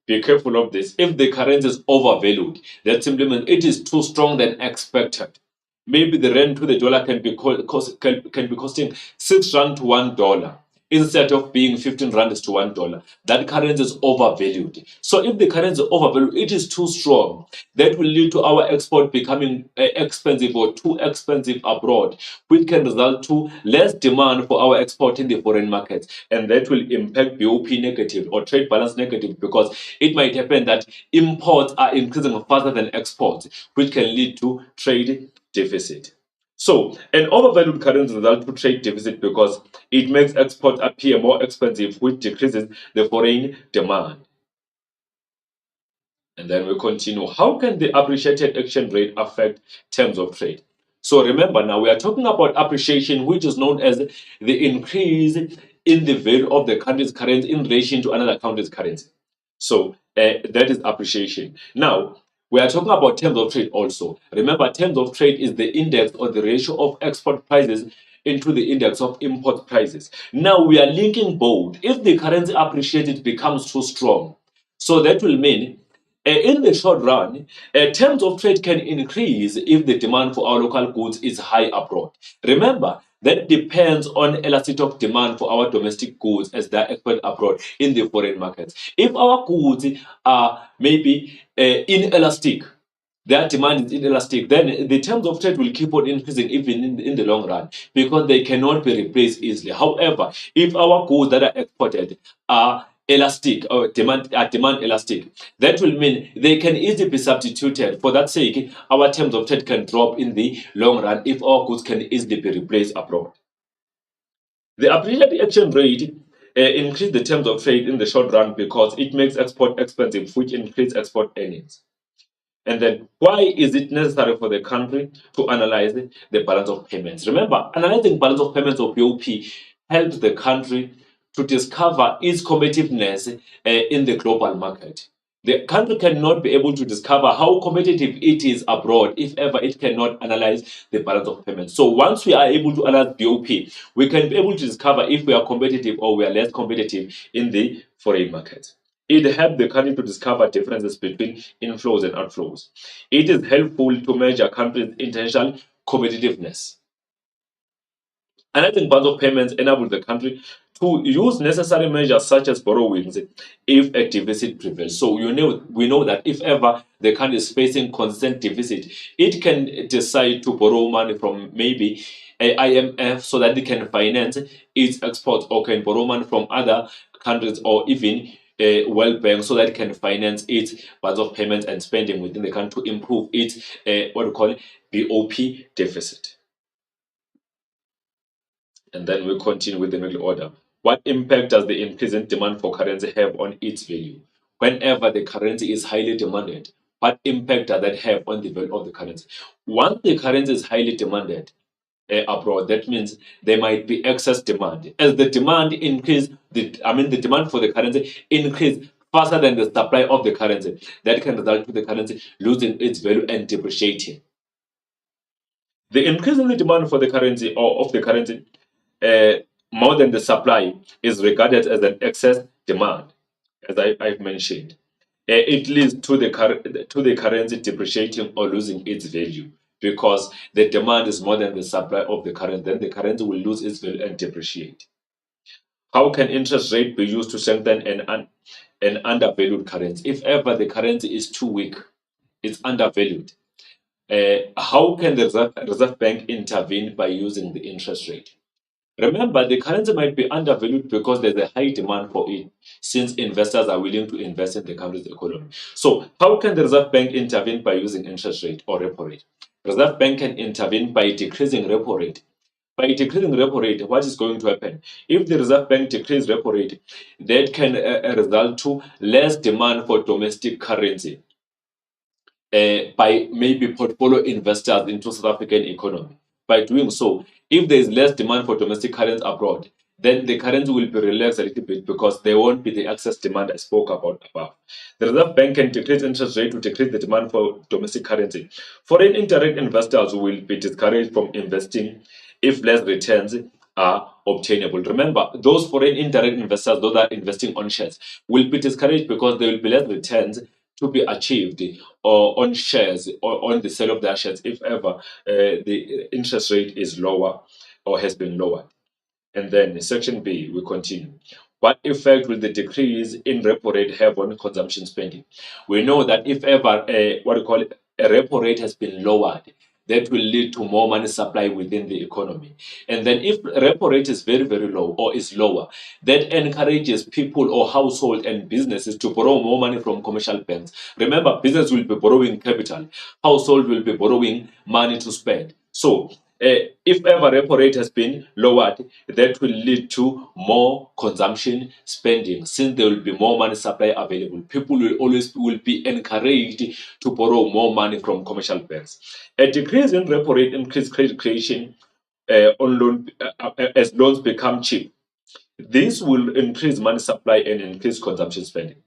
be careful of this. If the currency is overvalued, that simply means it is too strong than expected. Maybe the rand to the dollar can be costing 6 rand to $1 instead of being 15 rands to $1. That currency is overvalued. So if the currency is overvalued, it is too strong. That will lead to our export becoming expensive or too expensive abroad, which can result to less demand for our export in the foreign markets. And that will impact BOP negative or trade balance negative because it might happen that imports are increasing faster than exports, which can lead to trade deficit. So, an overvalued currency results to trade deficit because it makes exports appear more expensive, which decreases the foreign demand. And then we continue. How can the appreciated exchange rate affect terms of trade? So remember now we are talking about appreciation, which is known as the increase in the value of the country's currency in relation to another country's currency. So that is appreciation. Now we are talking about terms of trade also. Remember, terms of trade is the index or the ratio of export prices into the index of import prices. Now we are linking both. If the currency appreciates, it becomes too strong. So that will mean in the short run, terms of trade can increase if the demand for our local goods is high abroad. Remember, that depends on elasticity of demand for our domestic goods as they are exported abroad in the foreign markets. If our goods are maybe inelastic, their demand is inelastic, then the terms of trade will keep on increasing even in the long run because they cannot be replaced easily. However, if our goods that are exported are elastic or demand elastic, that will mean they can easily be substituted. For that sake, our terms of trade can drop in the long run if our goods can easily be replaced abroad. The appreciated exchange rate increase the terms of trade in the short run because it makes export expensive, which increase export earnings. And then, why is it necessary for the country to analyze the balance of payments? Remember, analyzing balance of payments or BOP helps the country to discover its competitiveness in the global market. The country cannot be able to discover how competitive it is abroad if ever it cannot analyze the balance of payments. So once we are able to analyze BOP, we can be able to discover if we are competitive or we are less competitive in the foreign market. It helps the country to discover differences between inflows and outflows. It is helpful to measure countries' international competitiveness. Enacting balance of payments enables the country to use necessary measures such as borrowings if a deficit prevails. So we know that if ever the country is facing constant deficit, it can decide to borrow money from maybe a IMF so that it can finance its exports, or can borrow money from other countries, or even World Bank so that it can finance its balance of payments and spending within the country to improve its what we call BOP deficit. And then we continue with the middle order. What impact does the increase in demand for currency have on its value? Whenever the currency is highly demanded, what impact does that have on the value of the currency? Once the currency is highly demanded abroad, that means there might be excess demand. As the demand increase, the demand for the currency increase faster than the supply of the currency. That can result in the currency losing its value and depreciating. The increase in the demand for the currency, or of the currency, uh, more than the supply, is regarded as an excess demand, as I've mentioned. It leads to the currency depreciating or losing its value because the demand is more than the supply of the currency. Then the currency will lose its value and depreciate. How can interest rate be used to strengthen an undervalued currency? If ever the currency is too weak, it's undervalued. How can the Reserve Bank intervene by using the interest rate? Remember, the currency might be undervalued because there's a high demand for it, since investors are willing to invest in the country's economy. So, how can the Reserve Bank intervene by using interest rate or repo rate? Reserve Bank can intervene by decreasing repo rate. By decreasing repo rate, what is going to happen? If the Reserve Bank decreases repo rate, that can result to less demand for domestic currency by maybe portfolio investors into South African economy. By doing so, if there is less demand for domestic currency abroad, then the currency will be relaxed a little bit because there won't be the excess demand I spoke about above. The Reserve Bank can decrease interest rate to decrease the demand for domestic currency. Foreign indirect investors will be discouraged from investing if less returns are obtainable. Remember, those foreign indirect investors, those that are investing on shares, will be discouraged because there will be less returns to be achieved or on shares or on the sale of their shares if ever the interest rate is lower or has been lowered. And then section B, we continue. What effect will the decrease in repo rate have on consumption spending? We know that if ever what we call it, a repo rate has been lowered, that will lead to more money supply within the economy. And then if repo rate is very, very low or is lower, that encourages people or household and businesses to borrow more money from commercial banks. Remember, business will be borrowing capital, household will be borrowing money to spend. So if ever repo rate has been lowered, that will lead to more consumption spending. Since there will be more money supply available, people will be encouraged to borrow more money from commercial banks. A decrease in repo rate increases credit creation on loan as loans become cheap. This will increase money supply and increase consumption spending.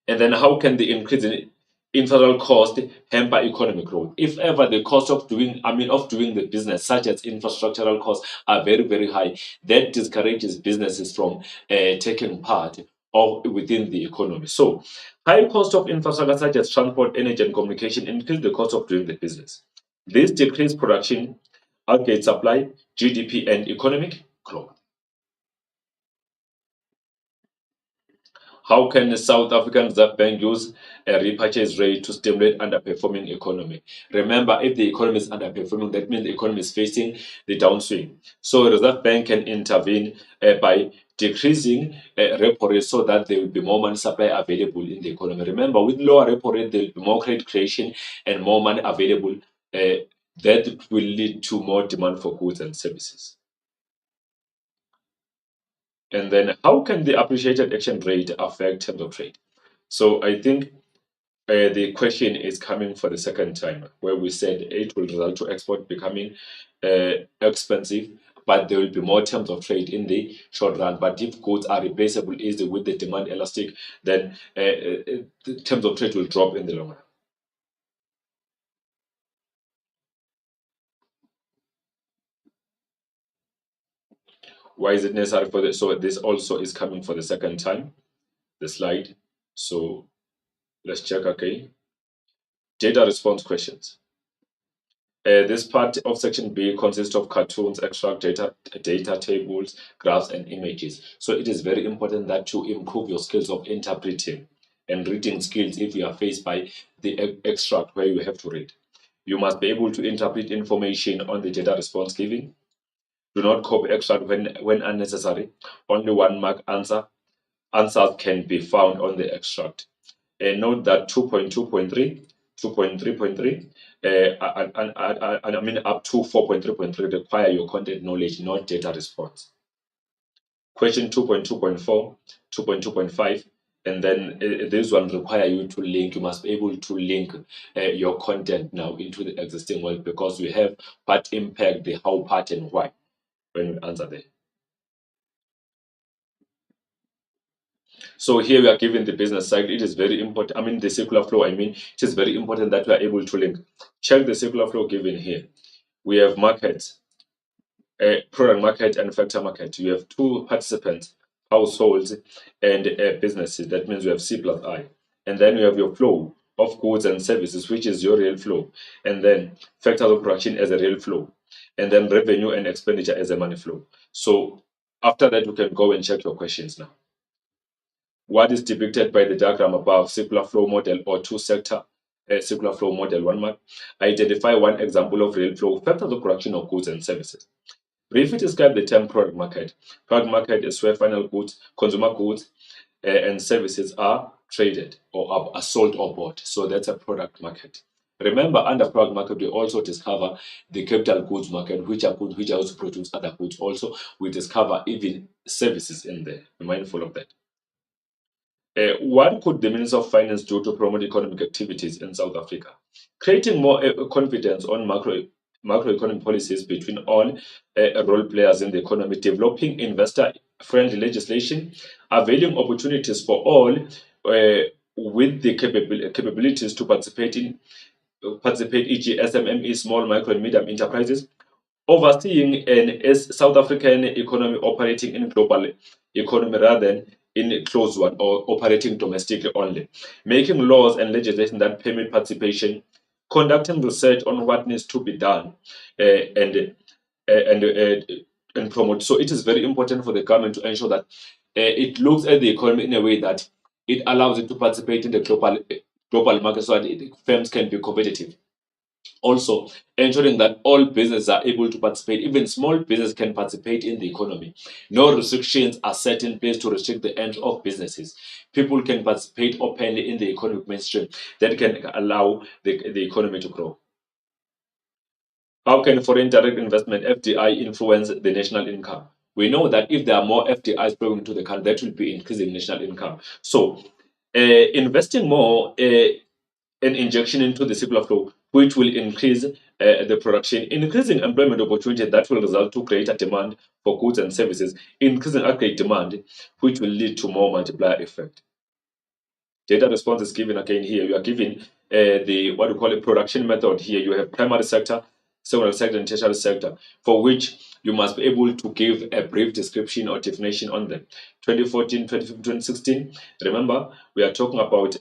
And then how can the increase in infrastructural cost hamper economic growth? If ever the cost of doing the business, such as infrastructural costs, are very, very high, that discourages businesses from taking part of within the economy. So high cost of infrastructure such as transport, energy, and communication increase the cost of doing the business. This decrease production, outgate supply, GDP, and economic growth. How can the South African Reserve Bank use a repurchase rate to stimulate underperforming economy? Remember, if the economy is underperforming, that means the economy is facing the downswing. So Reserve Bank can intervene by decreasing repo rate so that there will be more money supply available in the economy. Remember, with lower repo rate, there will be more credit creation and more money available. That will lead to more demand for goods and services. And then, how can the appreciated exchange rate affect terms of trade? So I think the question is coming for the second time, where we said it will result to export becoming expensive, but there will be more terms of trade in the short run. But if goods are replaceable easily with the demand elastic, then the terms of trade will drop in the long run. Why is it necessary for this? So this also is coming for the second time, the slide. So let's check again. Data response questions. This part of section B consists of cartoons, extract data tables, graphs, and images. So it is very important that you improve your skills of interpreting and reading skills if you are faced by the extract where you have to read. You must be able to interpret information on the data response given. Do not copy extract when unnecessary. Only one mark answers can be found on the extract. Note that 2.2.3, 2.3.3, and I mean up to 4.3.3 require your content knowledge, not data response. Question 2.2.4, 2.2.5, and then this one require you to link. You must be able to link your content now into the existing world because we have part impact, the how, part, and why when we answer there. So here we are given the business side. It is very important. I mean, the circular flow, I mean, it is very important that we are able to link. Check the circular flow given here. We have markets, product market and factor market. You have two participants, households and businesses. That means you have C plus I. And then you have your flow of goods and services, which is your real flow. And then factors of production as a real flow. And then revenue and expenditure as a money flow. So after that, you can go and check your questions now. What is depicted by the diagram above, circular flow model or two-sector circular flow model? One mark. Identify one example of real flow, factors of production of goods and services. Briefly describe the term product market. Product market is where final goods, consumer goods, and services are traded or are sold or bought. So that's a product market. Remember, under product market, we also discover the capital goods market, which are goods which also produce other goods. Also, we discover even services in there. Be mindful of that. What could the Minister of Finance do to promote economic activities in South Africa? Creating more confidence on macroeconomic policies between all role players in the economy, developing investor-friendly legislation, availing opportunities for all with the capabilities to participate, e.g., SMME, small, micro, and medium enterprises, overseeing an South African economy operating in global economy rather than in a closed one or operating domestically only, making laws and legislation that permit participation, conducting research on what needs to be done, and and promote. So it is very important for the government to ensure that it looks at the economy in a way that it allows it to participate in the global market so that firms can be competitive. Also, ensuring that all businesses are able to participate, even small business can participate in the economy. No restrictions are set in place to restrict the entry of businesses. People can participate openly in the economic mainstream that can allow the economy to grow. How can foreign direct investment (FDI) influence the national income? We know that if there are more FDIs flowing into the country, that will be increasing national income. So, investing more an injection into the circular flow, which will increase the production, increasing employment opportunity that will result to greater demand for goods and services, increasing aggregate demand, which will lead to more multiplier effect. Data response is given again here. You are given the what we call a production method here. You have primary sector, secondary sector, and tertiary sector, for which you must be able to give a brief description or definition on them. 2014, 2015, 2016. Remember, we are talking about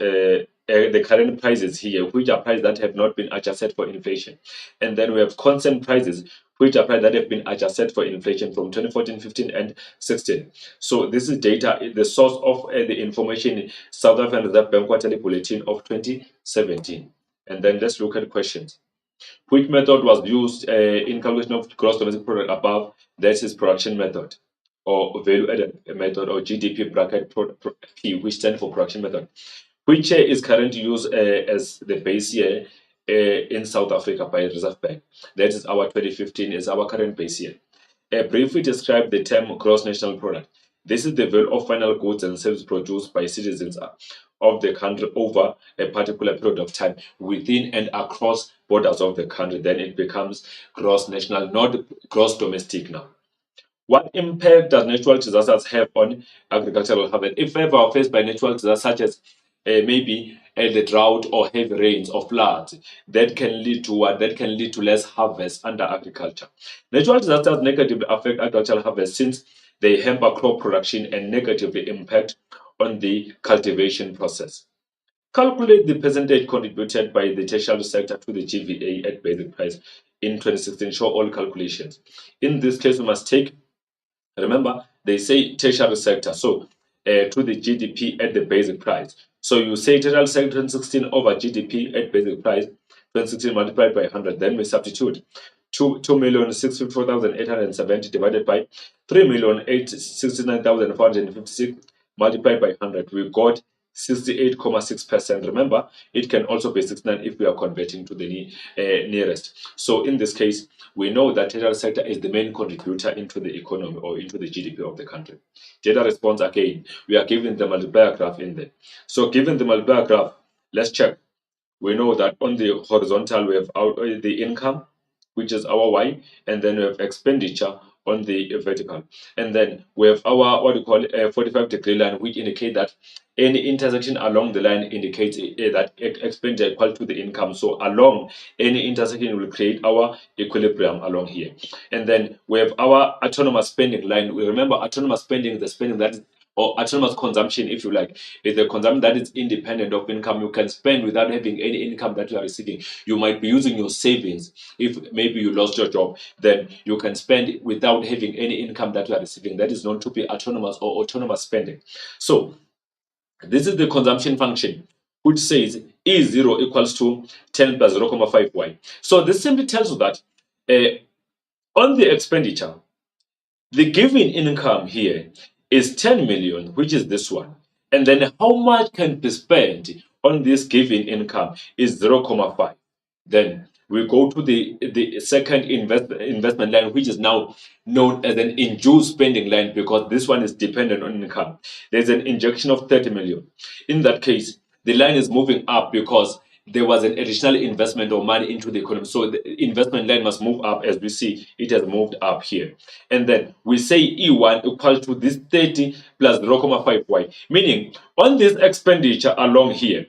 the current prices here, which are prices that have not been adjusted for inflation. And then we have constant prices, which are prices that have been adjusted for inflation from 2014, 15, and 16. So this is data, the source of the information, South African Reserve Bank Quarterly Bulletin of 2017. And then let's look at questions. Which method was used in calculation of gross domestic product above? That is production method or value added method or GDP bracket P, which stands for production method, which is currently used as the base year in South Africa by Reserve Bank. That is our 2015 is our current base year. Briefly describe the term gross national product. This is the value of final goods and services produced by citizens of the country over a particular period of time within and across borders of the country. Then it becomes gross national, not gross domestic now. What impact does natural disasters have on agricultural harvest? If ever faced by natural disasters such as maybe the drought or heavy rains or floods, that can lead to what? That can lead to less harvest under agriculture. Natural disasters negatively affect agricultural harvest since they hamper crop production and negatively impact on the cultivation process. Calculate the percentage contributed by the tertiary sector to the GVA at basic price in 2016. Show all calculations. In this case, we must take, remember, they say tertiary sector, so to the GDP at the basic price. So you say tertiary sector 2016 over GDP at basic price, 2016 multiplied by 100. Then we substitute 2,654,870 divided by 3,869,456 multiplied by 100. We got 68.6%. Remember, it can also be 69 if we are converting to the nearest. So in this case, we know that tertiary sector is the main contributor into the economy or into the GDP of the country. Data response again, we are given the multiplier graph in there. So given the multiplier graph, let's check. We know that on the horizontal we have the income, which is our Y, and then we have expenditure on the vertical. And then we have our, what we call a 45-degree line, which indicate that any intersection along the line indicates that expenditure equal to the income. So along any intersection will create our equilibrium along here. And then we have our autonomous spending line. We remember autonomous spending is the spending that is, or autonomous consumption, if you like, is the consumption that is independent of income. You can spend without having any income that you are receiving. You might be using your savings. If maybe you lost your job, then you can spend without having any income that you are receiving. That is known to be autonomous or autonomous spending. So this is the consumption function, which says E0 equals to 10 plus 0.5y. So this simply tells you that on the expenditure, the given income here is 10 million, which is this one. And then how much can be spent on this given income is 0.5. Then we go to the second investment line, which is now known as an induced spending line because this one is dependent on income. There's an injection of 30 million. In that case, the line is moving up because there was an additional investment or money into the economy. So the investment line must move up. As we see, it has moved up here. And then we say E1 equal to this 30 plus 0.5y, meaning on this expenditure along here,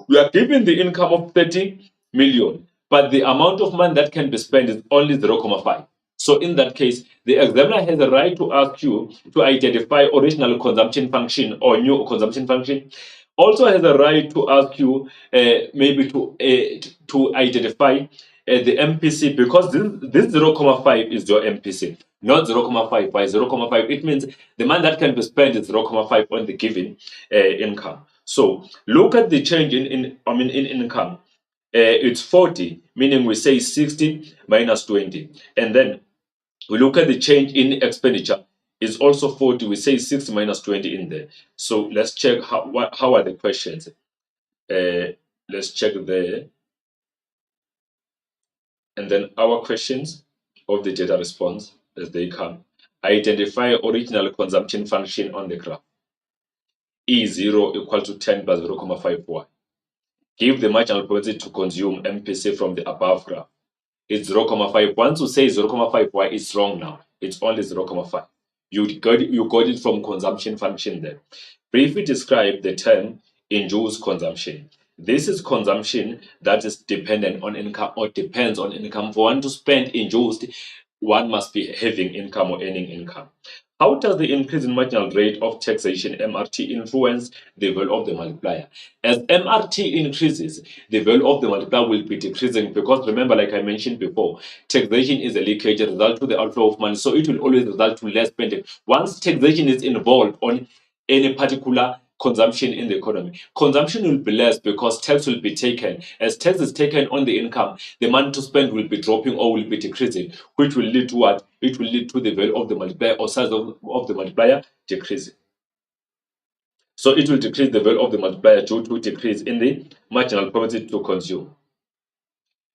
we are given the income of 30 million, but the amount of money that can be spent is only 0.5. So in that case, the examiner has a right to ask you to identify original consumption function or new consumption function. Also has a right to ask you maybe to identify the MPC because this 0.5 is your MPC, not 0.5. By 0.5, it means the money that can be spent is 0.5 on the given income. So look at the change in income. It's 40, meaning we say 60 minus 20. And then we look at the change in expenditure. It's also 40. We say 60 minus 20 in there. So let's check how are the questions. Let's check there. And then our questions of the data response as they come. Identify original consumption function on the graph. E0 equal to 10 plus 0.5y. Give the marginal probability to consume MPC from the above graph. It's 0.5. Once you say 0.5y, it's wrong now. It's only 0.5. You got it from consumption function there. Briefly describe the term induced consumption. This is consumption that is dependent on income or depends on income. For one to spend induced, one must be having income or earning income. How does the increase in marginal rate of taxation (MRT) influence the value of the multiplier? As MRT increases, the value of the multiplier will be decreasing because remember, like I mentioned before, taxation is a leakage result to the outflow of money, so it will always result to less spending. Once taxation is involved on any particular consumption in the economy, consumption will be less because tax will be taken. As tax is taken on the income, the money to spend will be dropping or will be decreasing, which will lead to what? It will lead to the value of the multiplier or size of the multiplier decreasing. So it will decrease the value of the multiplier due to decrease in the marginal property to consume.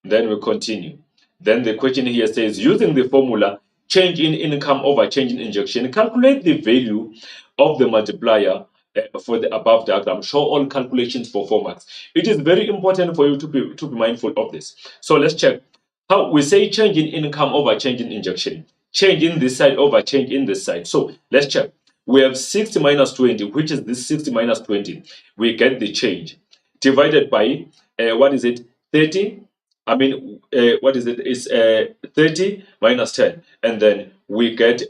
Then we continue. Then the question here says, using the formula change in income over change in injection, calculate the value of the multiplier for the above diagram. Show all calculations for 4 marks. It is very important for you to be mindful of this. So let's check. How we say change in income over change in injection. Change in this side over change in this side. So let's check. We have 60 minus 20, which is this 60 minus 20. We get the change divided by, what is it? 30. I mean, what is it? It's 30 minus 10. And then we get,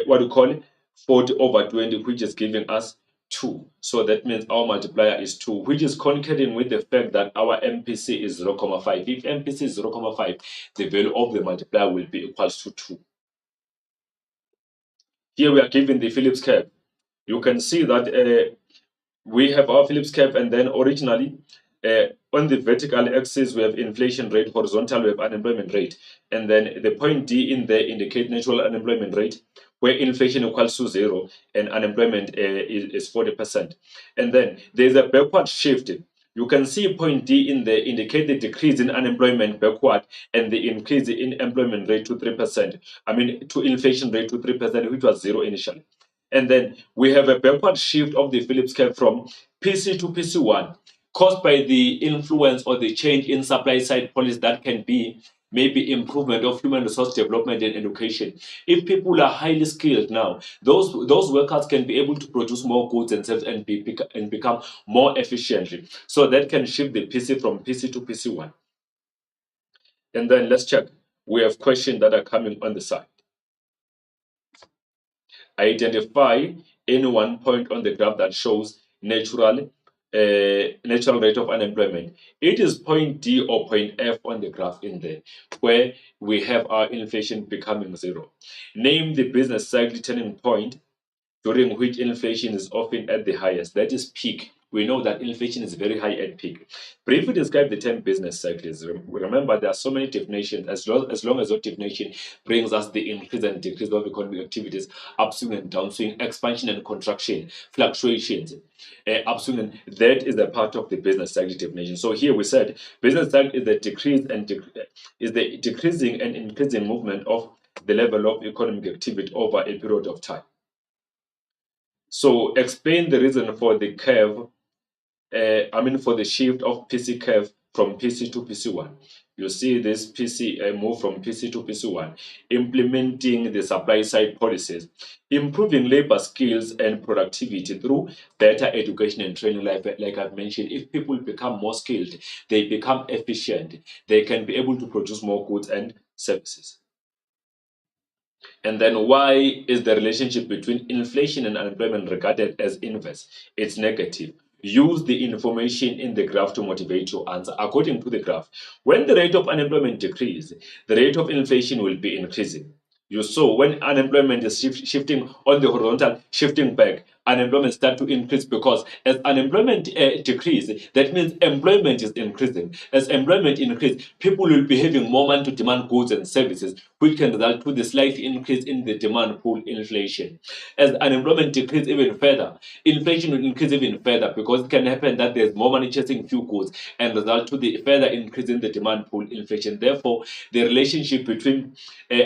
what do you call it? 40 over 20, which is giving us 2. So that means our multiplier is 2, which is concurring with the fact that our MPC is 0.5. If MPC is 0.5, the value of the multiplier will be equals to 2. Here we are given the Phillips curve. You can see that we have our Phillips curve, and then originally on the vertical axis we have inflation rate, horizontal we have unemployment rate, and then the point D in there indicate natural unemployment rate, where inflation equals to 0 and unemployment is 40%. And then there's a backward shift. You can see point D in there indicate the decrease in unemployment backward and the increase in employment rate to 3%. I mean to inflation rate to 3%, which was 0 initially. And then we have a backward shift of the Phillips curve from PC to PC1, caused by the influence or the change in supply side policy that can be maybe improvement of human resource development and education. If people are highly skilled now, those workers can be able to produce more goods and services and become more efficiently. So that can shift the PC from PC to PC1. And then let's check. We have questions that are coming on the side. Identify any one point on the graph that shows natural rate of unemployment. It is point D or point F on the graph in there, where we have our inflation becoming 0. Name the business cycle turning point during which inflation is often at the highest. That is peak. We know that inflation is very high at peak. Briefly describe the term business cycles. Remember, there are so many definitions. As long as your definition brings us the increase and decrease of economic activities, upswing and downswing, expansion and contraction, fluctuations, upswing, and that is a part of the business cycle definition. So here we said business cycle is the is the decreasing and increasing movement of the level of economic activity over a period of time. So explain the reason for the curve, for the shift of PC curve from PC to PC1. You see this PC move from PC to PC1, implementing the supply side policies, improving labor skills and productivity through better education and training. Like I've mentioned, if people become more skilled, they become efficient, they can be able to produce more goods and services. And then why is the relationship between inflation and unemployment regarded as inverse? It's negative. Use the information in the graph to motivate your answer. According to the graph, when the rate of unemployment decreases, the rate of inflation will be increasing. You saw when unemployment is shifting on the horizontal, shifting back, unemployment start to increase because as unemployment decreases, that means employment is increasing. As employment increases, people will be having more money to demand goods and services, which can result to the slight increase in the demand pool inflation. As unemployment decreases even further, inflation will increase even further because it can happen that there's more money chasing few goods and result to the further increase in the demand pool inflation. Therefore, the relationship between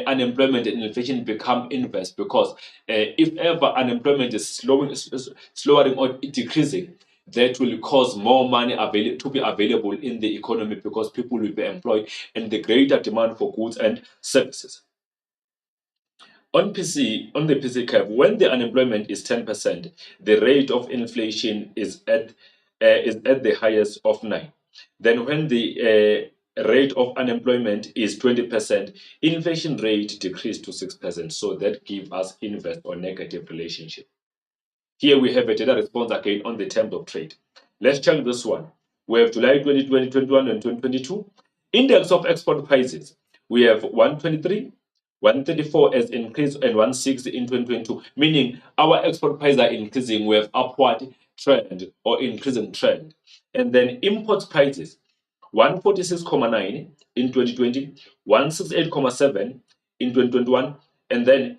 unemployment and inflation become inverse because if ever unemployment is slowing or decreasing, that will cause more money to be available in the economy because people will be employed and the greater demand for goods and services. On the PC curve, when the unemployment is 10%, the rate of inflation is at the highest of 9. Then when the rate of unemployment is 20%, inflation rate decreased to 6%. So that gives us inverse or negative relationship. Here we have a data response again on the terms of trade. Let's check this one. We have July 2020, 2021, and 2022. Index of export prices. We have 123, 134 as increase, and 160 in 2022, meaning our export prices are increasing. We have upward trend or increasing trend. And then import prices, 146.9 in 2020, 168.7 in 2021, and then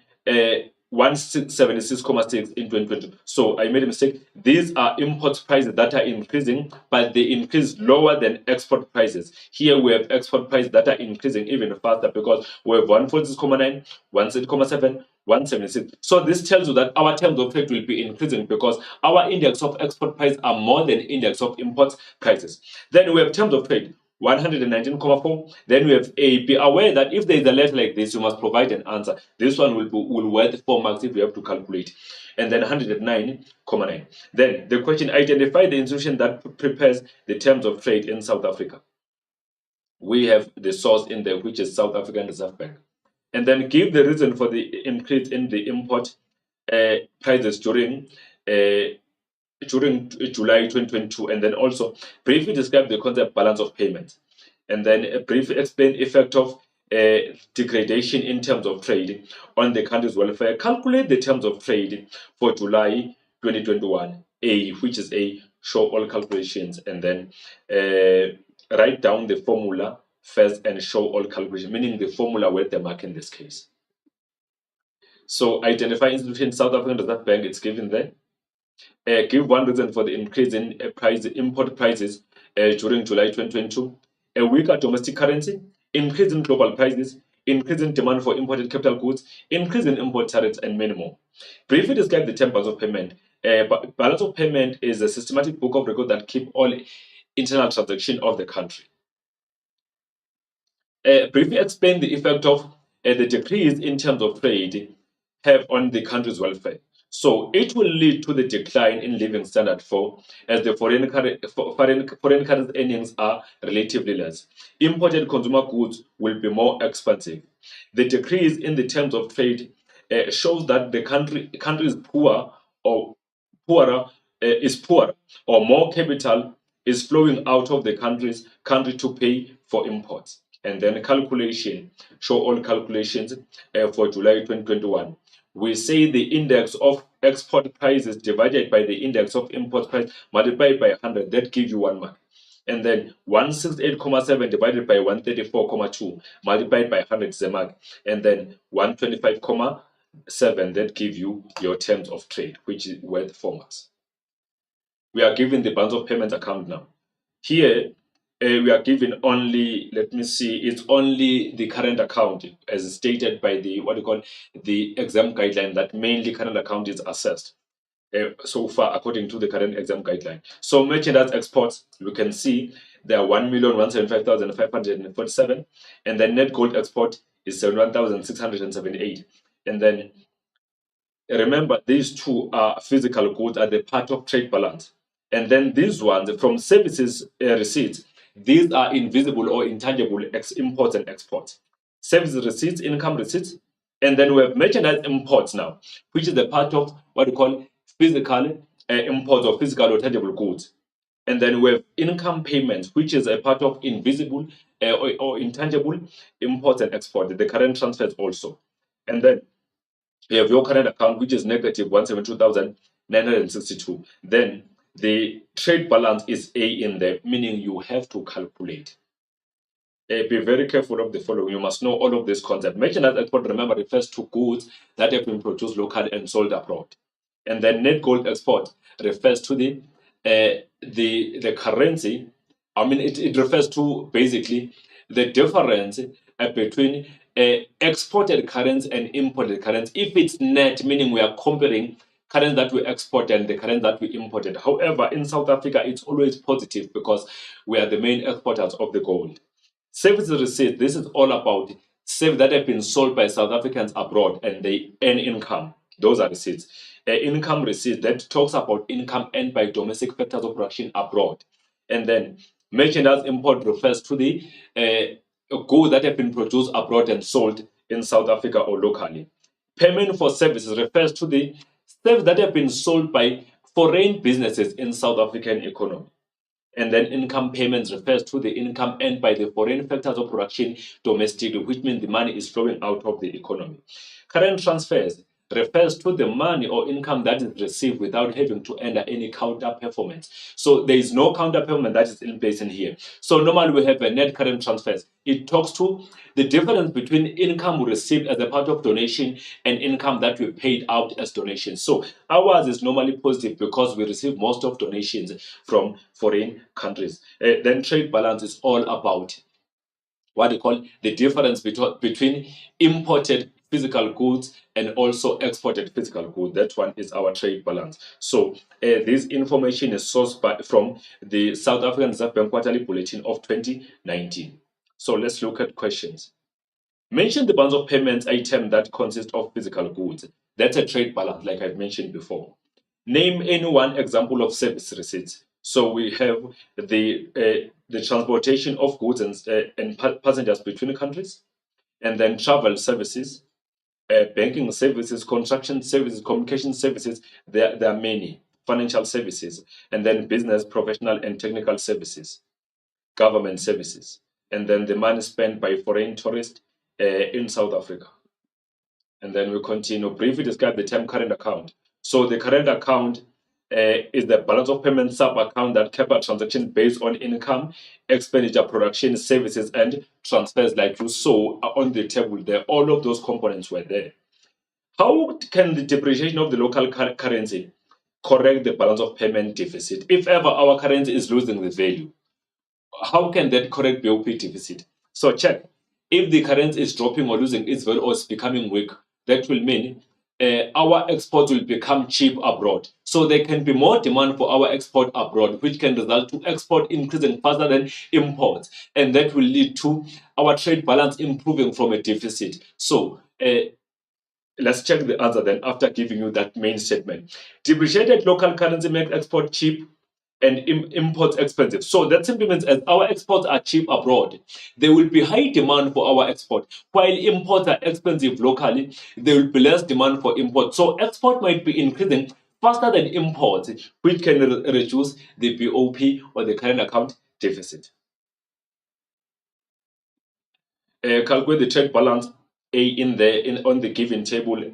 176.6 in 2020. So I made a mistake. These are import prices that are increasing, but they increase lower than export prices. Here we have export prices that are increasing even faster because we have 146.9, 168.7, 176. So this tells you that our terms of trade will be increasing because our index of export price are more than index of import prices. Then we have terms of trade, 119.4. Then we have A. Be aware that if there is a letter like this, you must provide an answer. This one will worth 4 marks if you have to calculate. And then 109.9. Then the question, identify the institution that prepares the terms of trade in South Africa. We have the source in there, which is South African Reserve Bank. And then give the reason for the increase in the import prices during July 2022, and then also briefly describe the concept balance of payments, and then briefly explain effect of degradation in terms of trade on the country's welfare. Calculate the terms of trade for July 2021. A, which is A, show all calculations, and then write down the formula first and show all calculations, meaning the formula with the mark in this case. So identify institution South African Reserve Bank, it's given there. Give one reason for the increase in import prices during July 2022. A weaker domestic currency, increase in global prices, increase in demand for imported capital goods, increase in import tariffs, and many more. Briefly describe the term balance of payment. Balance of payment is a systematic book of record that keep all internal transactions of the country. Briefly explain the effect of the decrease in terms of trade have on the country's welfare. So it will lead to the decline in living standard for as the foreign currency earnings are relatively less. Imported consumer goods will be more expensive. The decrease in the terms of trade shows that the country is poor or poorer is poor or more capital is flowing out of the country to pay for imports. And then calculation, show all calculations for July 2021. We say the index of export prices divided by the index of import price multiplied by 100, that gives you 1 mark. And then 168.7 divided by 134.2 multiplied by 100 is a mark. And then 125.7, that gives you your terms of trade, which is worth 4 marks. We are given the balance of payment account now. Here, we are given only, let me see, it's only the current account as stated by the, the exam guideline, that mainly current account is assessed so far according to the current exam guideline. So merchandise exports, you can see there are 1,175,547, and then net gold export is 71,678. And then remember, these two are physical goods at the part of trade balance. And then these ones from services receipts, these are invisible or intangible imports and exports. Service receipts, income receipts, and then we have merchandise imports now, which is the part of what we call physical imports or physical or tangible goods. And then we have income payments, which is a part of invisible or intangible imports and exports, the current transfers also. And then you have your current account, which is negative 172,962. Then the trade balance is A in there, meaning you have to calculate. Be very careful of the following. You must know all of this concept. Merchandise export, remember, refers to goods that have been produced locally and sold abroad. And then net gold export refers to the currency. I mean, it refers to basically the difference between exported currency and imported currency. If it's net, meaning we are comparing currency that we export and the currency that we imported. However, in South Africa, it's always positive because we are the main exporters of the gold. Service receipt, this is all about services that have been sold by South Africans abroad and they earn income. Those are receipts. Income receipt, that talks about income earned by domestic factors of production abroad. And then Merchandise import refers to the goods that have been produced abroad and sold in South Africa or locally. Payment for services refers to the services that have been sold by foreign businesses in South African economy. And then income payments refers to the income earned by the foreign factors of production domestically, which means the money is flowing out of the economy. Current transfers refers to the money or income that is received without having to enter any counter performance. So there is no counter performance that is in place in here. So normally we have a net current transfers. It talks to the difference between income we received as a part of donation and income that we paid out as donations. So ours is normally positive because we receive most of donations from foreign countries. Then trade balance is all about what they call the difference between imported physical goods and also exported physical goods. That one is our trade balance. So this information is sourced from the South African Reserve Bank Quarterly Bulletin of 2019. So let's look at questions. Mention the balance of payments item that consists of physical goods. That's a trade balance, like I mentioned before. Name any one example of service receipts. So we have the transportation of goods and passengers between countries, and then travel services, banking services, construction services, communication services. There are many financial services, and then business, professional, and technical services, government services, and then the money spent by foreign tourists in South Africa. And then we continue. Briefly describe the term current account. So the current account is the balance of payment sub account that kept a transaction based on income, expenditure, production, services, and transfers, like you saw on the table there. All of those components were there. How can the depreciation of the local currency correct the balance of payment deficit? If ever our currency is losing the value, how can that correct BOP deficit? So check. If the currency is dropping or losing its value or is becoming weak, that will mean our exports will become cheap abroad. So there can be more demand for our export abroad, which can result to export increasing faster than imports. And that will lead to our trade balance improving from a deficit. So let's check the answer then after giving you that main statement. Depreciated local currency makes export cheap and imports expensive. So that simply means as our exports are cheap abroad, there will be high demand for our export. While imports are expensive locally, there will be less demand for import. So export might be increasing faster than imports, which can reduce the BOP or the current account deficit. Calculate the trade balance on the given table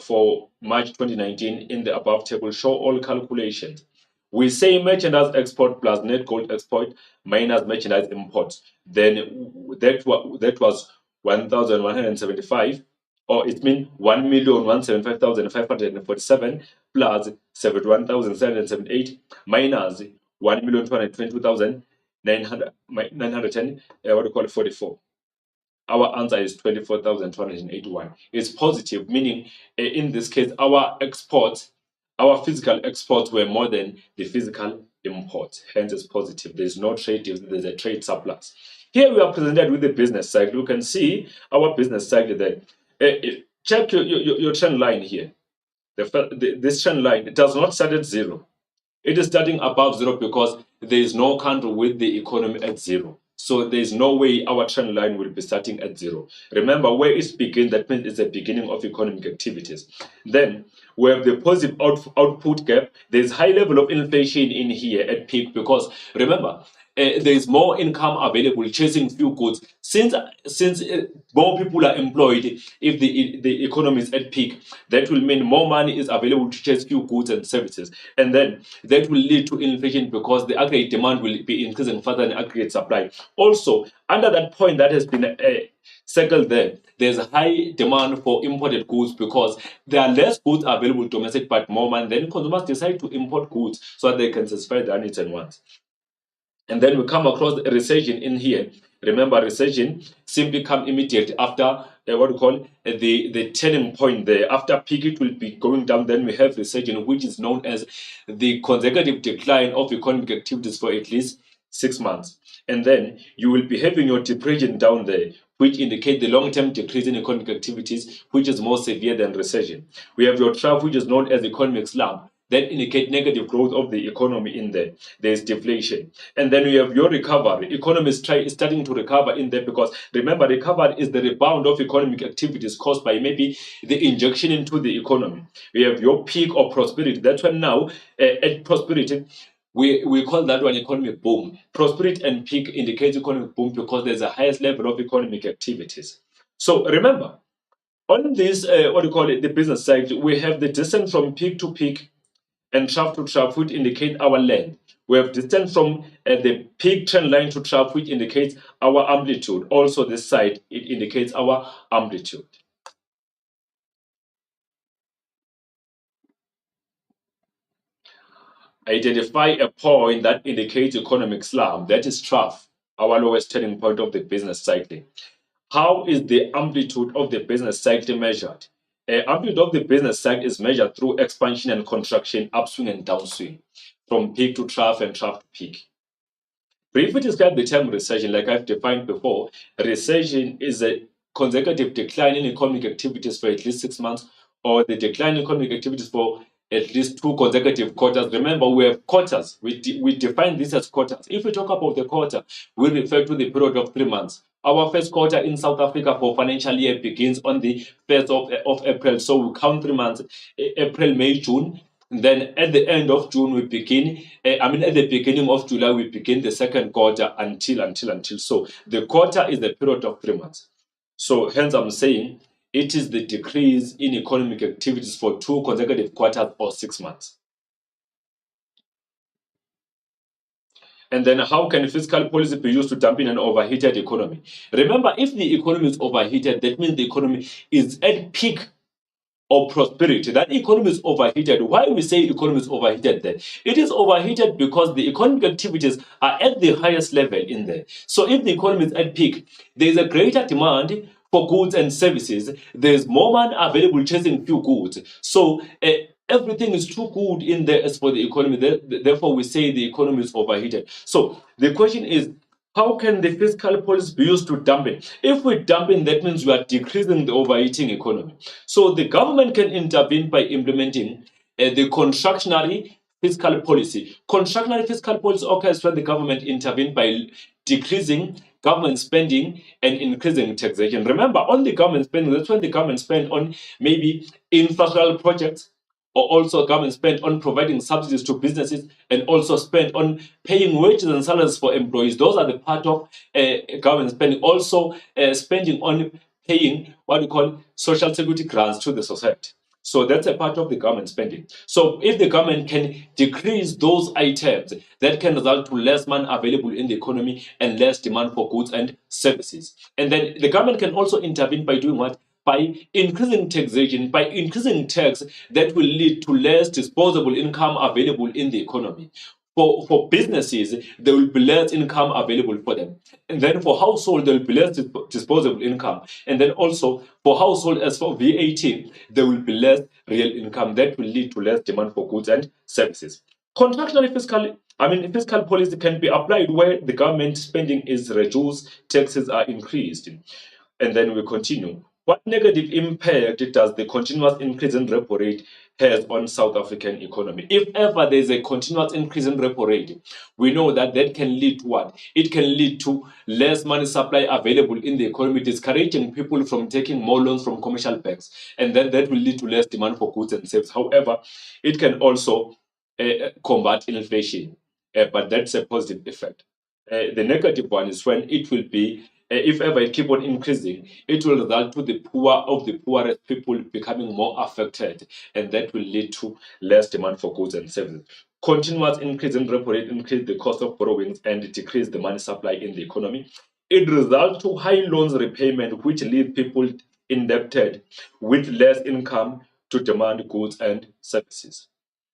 for March 2019 in the above table. Show all calculations. We say merchandise export plus net gold export minus merchandise imports. Then that was 1,175, or it means 1,175,547 plus 71,778 minus 1,222,910. What do you call it? 44. Our answer is 24,281. It's positive, meaning in this case, our physical exports were more than the physical imports. Hence, it's positive. There's no trade deficit, there's a trade surplus. Here we are presented with the business cycle. You can see our business cycle there. Check your trend line here. This trend line, it does not start at zero. It is starting above zero because there is no country with the economy at zero. So there is no way our trend line will be starting at zero. Remember, where it begins, that means it's the beginning of economic activities. Then we have the positive output gap. There's high level of inflation in here at peak because remember, there is more income available chasing few goods. Since more people are employed, if the economy is at peak, that will mean more money is available to chase few goods and services, and then that will lead to inflation because the aggregate demand will be increasing further than aggregate supply. Also, under that point that has been circled there, there's a high demand for imported goods because there are less goods available domestic but more money. Then consumers decide to import goods so that they can satisfy their needs and wants. And then we come across a recession in here. Remember, recession simply come immediately after what we call the turning point there. After peak, it will be going down. Then we have recession, which is known as the consecutive decline of economic activities for at least 6 months. And then you will be having your depression down there, which indicate the long-term decrease in economic activities, which is more severe than recession. We have your trough, which is known as economic slump. that indicate negative growth of the economy in there. There's deflation. And then you have your recovery. Economy is starting to recover in there because remember, recovery is the rebound of economic activities caused by maybe the injection into the economy. We have your peak of prosperity. That's when now at prosperity, we call that one economic boom. Prosperity and peak indicates economic boom because there's a highest level of economic activities. So remember, on this, what do you call it, the business side, we have the distance from peak to peak and trough to trough, which indicate our length. We have distance from the peak trend line to trough, which indicates our amplitude. Also, this side, it indicates our amplitude. Identify a point that indicates economic slump, that is trough, our lowest turning point of the business cycle. How is the amplitude of the business cycle measured? Amplitude of the business cycle is measured through expansion and contraction, upswing and downswing, from peak to trough and trough to peak. Briefly describe the term recession, like I've defined before. Recession is a consecutive decline in economic activities for at least 6 months, or the decline in economic activities for at least two consecutive quarters. Remember, we have quarters. We define this as quarters. If we talk about the quarter, we refer to the period of 3 months. Our first quarter in South Africa for financial year begins on the 1st of April. So we count 3 months, April, May, June. Then at the end of June, we begin, at the beginning of July, we begin the second quarter until. So the quarter is the period of 3 months. So hence I'm saying it is the decrease in economic activities for two consecutive quarters or 6 months. And then how can fiscal policy be used to dampen an overheated economy? Remember, if the economy is overheated, that means the economy is at peak of prosperity. That economy is overheated. Why we say economy is overheated then? It is overheated because the economic activities are at the highest level in there. So if the economy is at peak, there is a greater demand for goods and services. There's more money available chasing few goods. So everything is too good in there as for the economy. Therefore, we say the economy is overheated. So the question is, how can the fiscal policy be used to dampen? If we dampen, that means we are decreasing the overheating economy. So the government can intervene by implementing the contractionary fiscal policy. Contractionary fiscal policy occurs when the government intervenes by decreasing government spending and increasing taxation. Remember, on the government spending, that's when the government spend on maybe infrastructural projects, or also government spend on providing subsidies to businesses, and also spend on paying wages and salaries for employees. Those are the part of government spending. Also spending on paying what we call social security grants to the society. So that's a part of the government spending. So if the government can decrease those items, that can result to less money available in the economy and less demand for goods and services. And then the government can also intervene by doing what? By increasing taxation, by increasing tax, that will lead to less disposable income available in the economy. For businesses, there will be less income available for them. And then for household, there will be less disposable income. And then also for household, as for VAT, there will be less real income. That will lead to less demand for goods and services. Contractually, fiscal policy can be applied where the government spending is reduced, taxes are increased. And then we continue. What negative impact does the continuous increase in repo rate has on South African economy? If ever there is a continuous increase in repo rate, we know that that can lead to what? It can lead to less money supply available in the economy, discouraging people from taking more loans from commercial banks, and then that will lead to less demand for goods and services. However, it can also combat inflation, but that's a positive effect. The negative one is when it will be, if ever it keep on increasing, it will result to the poor of the poorest people becoming more affected, and that will lead to less demand for goods and services. Continuous increase in repo rate increase the cost of borrowings and decrease the money supply in the economy. It results to high loans repayment, which leave people indebted with less income to demand goods and services.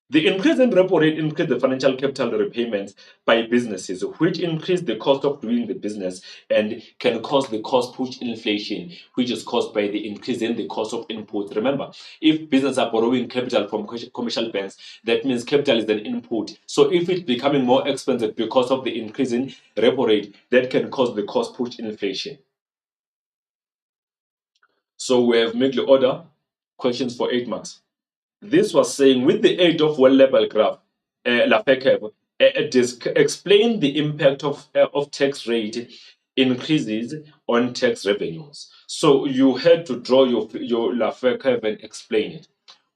The increase in repo rate increased the financial capital repayments by businesses, which increase the cost of doing the business and can cause the cost push inflation, which is caused by the increase in the cost of input. Remember, if businesses are borrowing capital from commercial banks, that means capital is an input. So if it's becoming more expensive because of the increase in repo rate, that can cause the cost push inflation. So we have made the order questions for 8 marks. This was saying, with the aid of well-labeled graph, Lafayette explained the impact of tax rate increases on tax revenues. So you had to draw your Lafayette curve and explain it.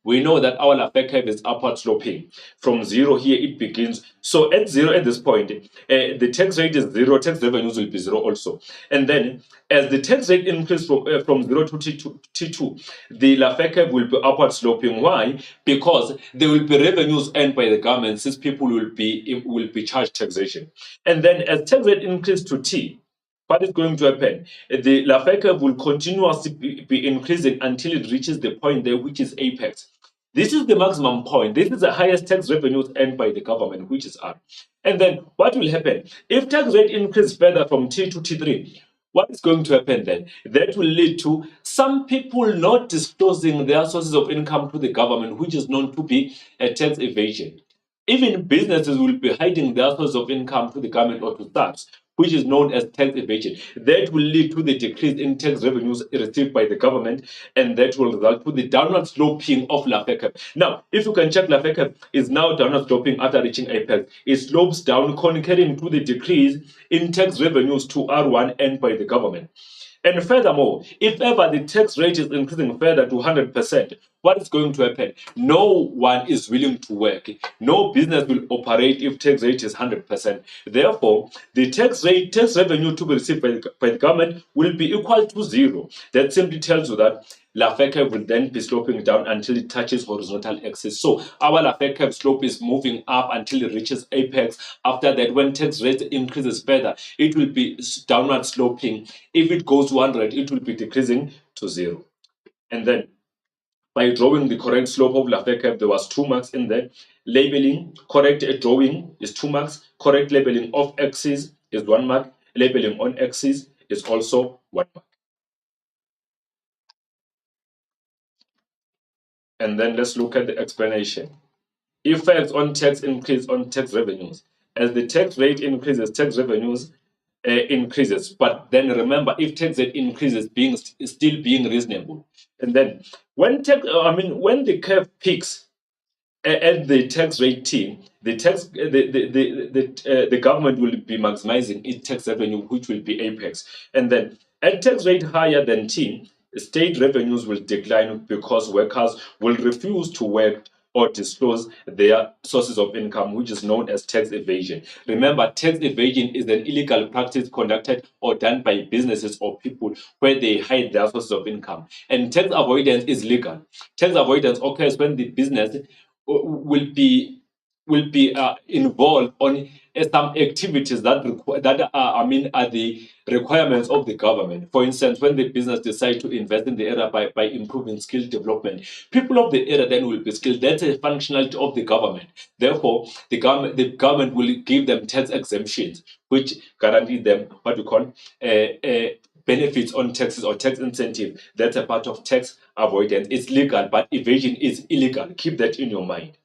We know that our Lafayette curve is upward sloping. From zero here, it begins. So at zero at this point, the tax rate is zero, tax revenues will be zero also. And then as the tax rate increases from zero to T2, the Lafayette curve will be upward sloping. Why? Because there will be revenues earned by the government since people will be charged taxation. And then as tax rate increases to T, what is going to happen? The Lafayette curve will continuously be increasing until it reaches the point there, which is apex. This is the maximum point. This is the highest tax revenues earned by the government, which is R. And then what will happen? If tax rate increases further from T to T3, what is going to happen then? That will lead to some people not disclosing their sources of income to the government, which is known to be a tax evasion. Even businesses will be hiding their source of income to the government or to tax, which is known as tax evasion. That will lead to the decrease in tax revenues received by the government, and that will result to the downward sloping of Lafayette curve. Now, if you can check, Lafayette curve is now downward sloping after reaching apex. It slopes down, concurring to the decrease in tax revenues to R1 earned by the government. And furthermore, if ever the tax rate is increasing further to 100%, what is going to happen? No one is willing to work. No business will operate if tax rate is 100%. Therefore, the tax revenue to be received by the government will be equal to zero. That simply tells you that Lafayette curve will then be sloping down until it touches horizontal axis. So our Lafayette curve slope is moving up until it reaches apex. After that, when tax rate increases further, it will be downward sloping. If it goes to 100, it will be decreasing to zero. And then by drawing the correct slope of Lafayette curve, there was 2 marks in there. Labeling, correct drawing is 2 marks. Correct labeling of axis is 1 mark. Labeling on axis is also 1 mark. And then let's look at the explanation. Effects on tax increase on tax revenues. As the tax rate increases, tax revenues increases. But then remember, if tax rate increases, still being reasonable. And then when the curve peaks at the tax rate T, the government will be maximizing its tax revenue, which will be apex. And then at tax rate higher than T, state revenues will decline because workers will refuse to work or disclose their sources of income, which is known as tax evasion. Remember, tax evasion is an illegal practice conducted or done by businesses or people where they hide their sources of income. And tax avoidance is legal. Tax avoidance occurs when the business will be involved on some activities are the requirements of the government. For instance, when the business decide to invest in the area by improving skill development, people of the area then will be skilled. That's a functionality of the government. Therefore, the government will give them tax exemptions, which guarantee them what we call benefits on taxes or tax incentive. That's a part of tax avoidance. It's legal, but evasion is illegal. Keep that in your mind.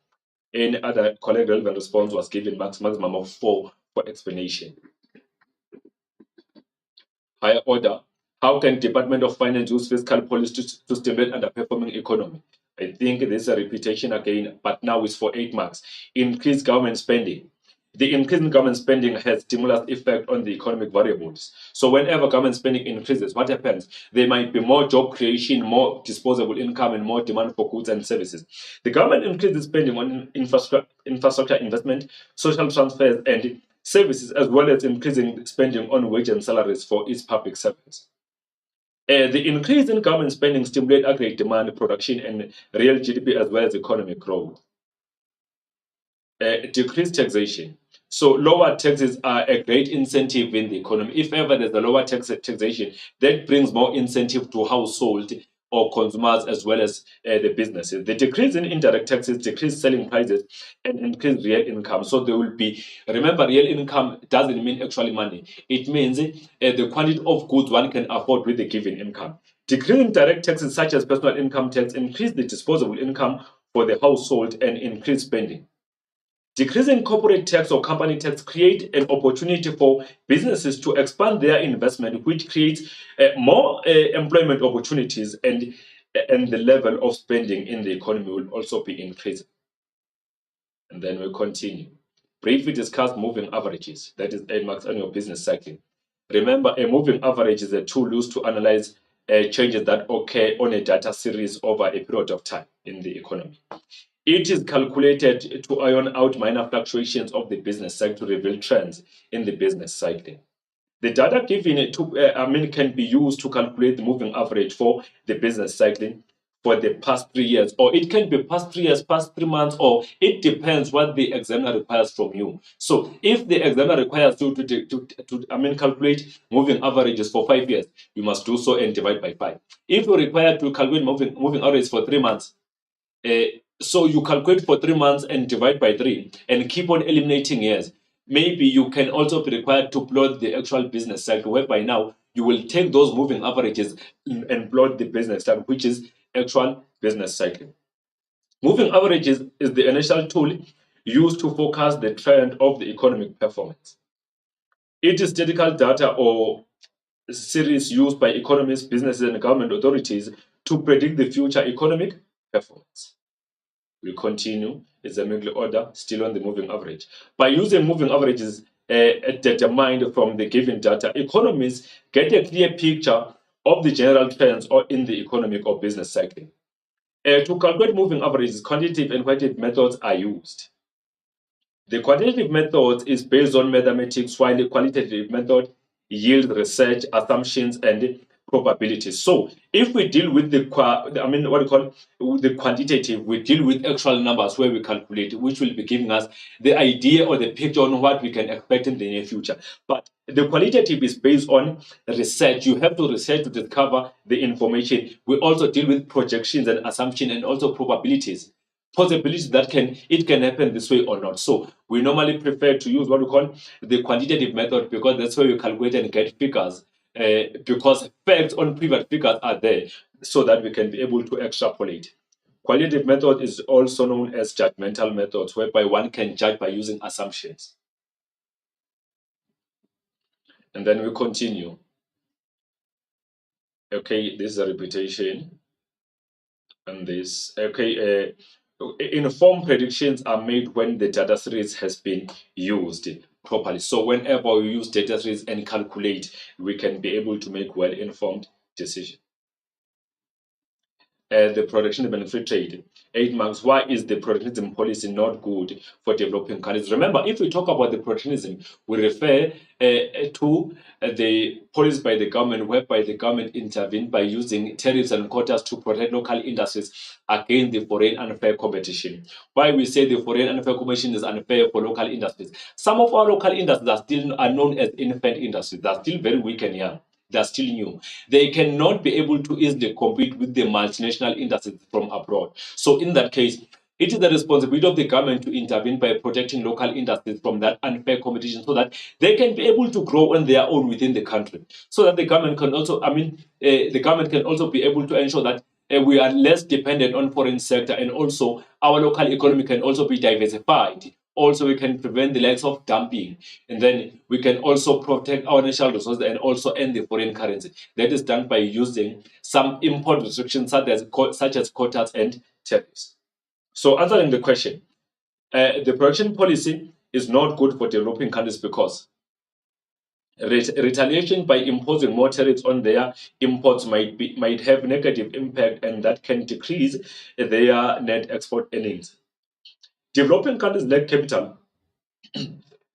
Any other correct relevant response was given maximum of 4 for explanation. Higher order. How can Department of Finance use fiscal policy to stimulate underperforming economy? I think this is a repetition again, but now it's for 8 marks. Increase government spending. The increase in government spending has stimulus effect on the economic variables. So whenever government spending increases, what happens? There might be more job creation, more disposable income, and more demand for goods and services. The government increases spending on infrastructure investment, social transfers, and services, as well as increasing spending on wage and salaries for its public servants. The increase in government spending stimulates aggregate demand, production, and real GDP, as well as economic growth. Decreased taxation. So lower taxes are a great incentive in the economy. If ever there's a lower taxation, that brings more incentive to household or consumers as well as the businesses. The decrease in indirect taxes decrease selling prices and increase real income. So there will be, remember, real income doesn't mean actually money. It means the quantity of goods one can afford with the given income. Decreasing direct taxes such as personal income tax increase the disposable income for the household and increase spending. Decreasing corporate tax or company tax create an opportunity for businesses to expand their investment, which creates more employment opportunities and and the level of spending in the economy will also be increasing. And then we continue. Briefly discuss moving averages, that is 8 marks on your business cycle. Remember, a moving average is a tool used to analyze changes that occur on a data series over a period of time in the economy. It is calculated to iron out minor fluctuations of the business cycle to reveal trends in the business cycle. The data given can be used to calculate the moving average for the business cycle for the past 3 years, or it can be past 3 years, past 3 months, or it depends what the examiner requires from you. So if the examiner requires you to calculate moving averages for 5 years, you must do so and divide by 5. If you're required to calculate moving average for 3 months, so you calculate for 3 months and divide by 3 and keep on eliminating years. Maybe you can also be required to plot the actual business cycle, whereby now you will take those moving averages and plot the business cycle, which is actual business cycle. Moving averages is the initial tool used to forecast the trend of the economic performance. It is statistical data or series used by economists, businesses, and government authorities to predict the future economic performance. We continue. It's a middle order, still on the moving average. By using moving averages determined from the given data, economists get a clear picture of the general trends or in the economic or business cycle. To calculate moving averages, quantitative and qualitative methods are used. The quantitative method is based on mathematics, while the qualitative method yields research, assumptions, and probabilities. So if we deal with the quantitative, we deal with actual numbers where we calculate, which will be giving us the idea or the picture on what we can expect in the near future. But the qualitative is based on research. You have to research to discover the information. We also deal with projections and assumptions and also probabilities. Possibilities that it can happen this way or not. So we normally prefer to use what we call the quantitative method, because that's where you calculate and get figures, because facts on previous figures are there, so that we can be able to extrapolate. Qualitative method is also known as judgmental methods, whereby one can judge by using assumptions. And then we continue. Okay, this is a repetition. And this, okay, informed predictions are made when the data series has been used properly. So whenever we use data series and calculate, we can be able to make well-informed decisions. The protectionism and free trade. 8 marks. Why is the protectionism policy not good for developing countries? Remember, if we talk about the protectionism, we refer to the policy by the government, whereby the government intervened by using tariffs and quotas to protect local industries against the foreign unfair competition. Why we say the foreign unfair competition is unfair for local industries? Some of our local industries are known as infant industries. They are still very weak and young. They are still new. They cannot be able to easily compete with the multinational industries from abroad. So in that case, it is the responsibility of the government to intervene by protecting local industries from that unfair competition, so that they can be able to grow on their own within the country. So that the government can also, the government can also be able to ensure that we are less dependent on foreign sector, and also our local economy can also be diversified. Also, we can prevent the likes of dumping, and then we can also protect our natural resources and also end the foreign currency. That is done by using some import restrictions such as quotas and tariffs. So, answering the question, the production policy is not good for developing countries because retaliation by imposing more tariffs on their imports might have negative impact, and that can decrease their net export earnings. Developing countries lack capital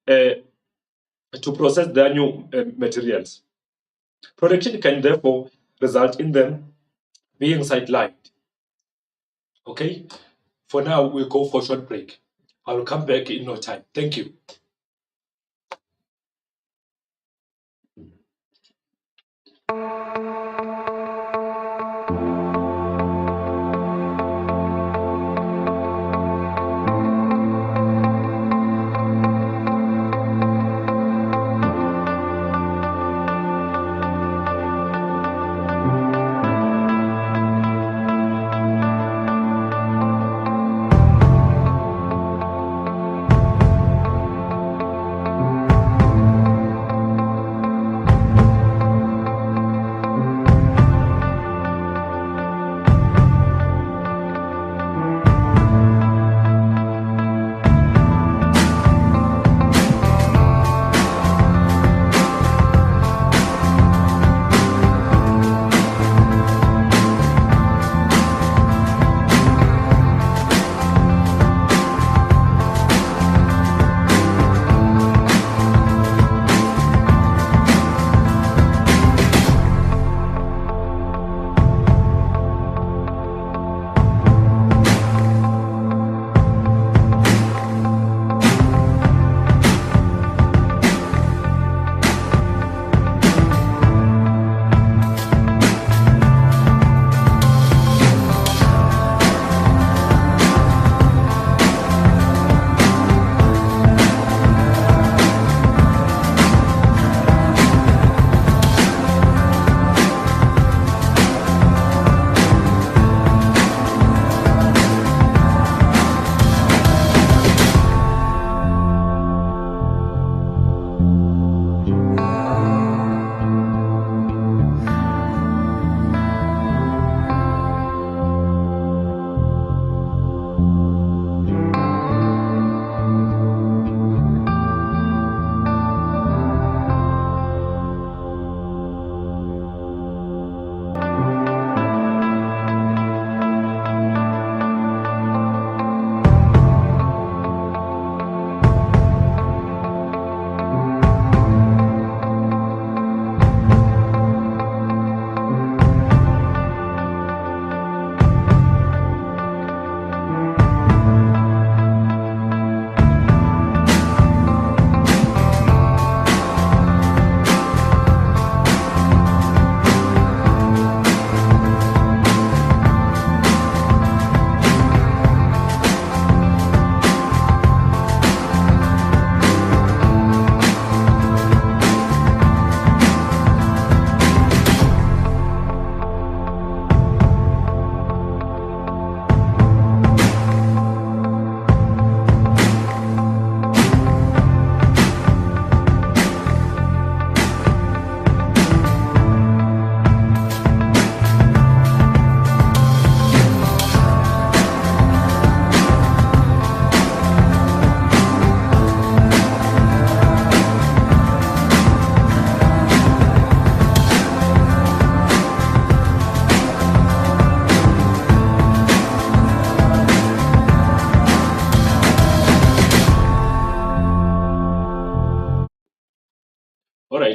to process their new materials. Production can therefore result in them being sidelined. Okay, for now, we'll go for a short break. I will come back in no time. Thank you.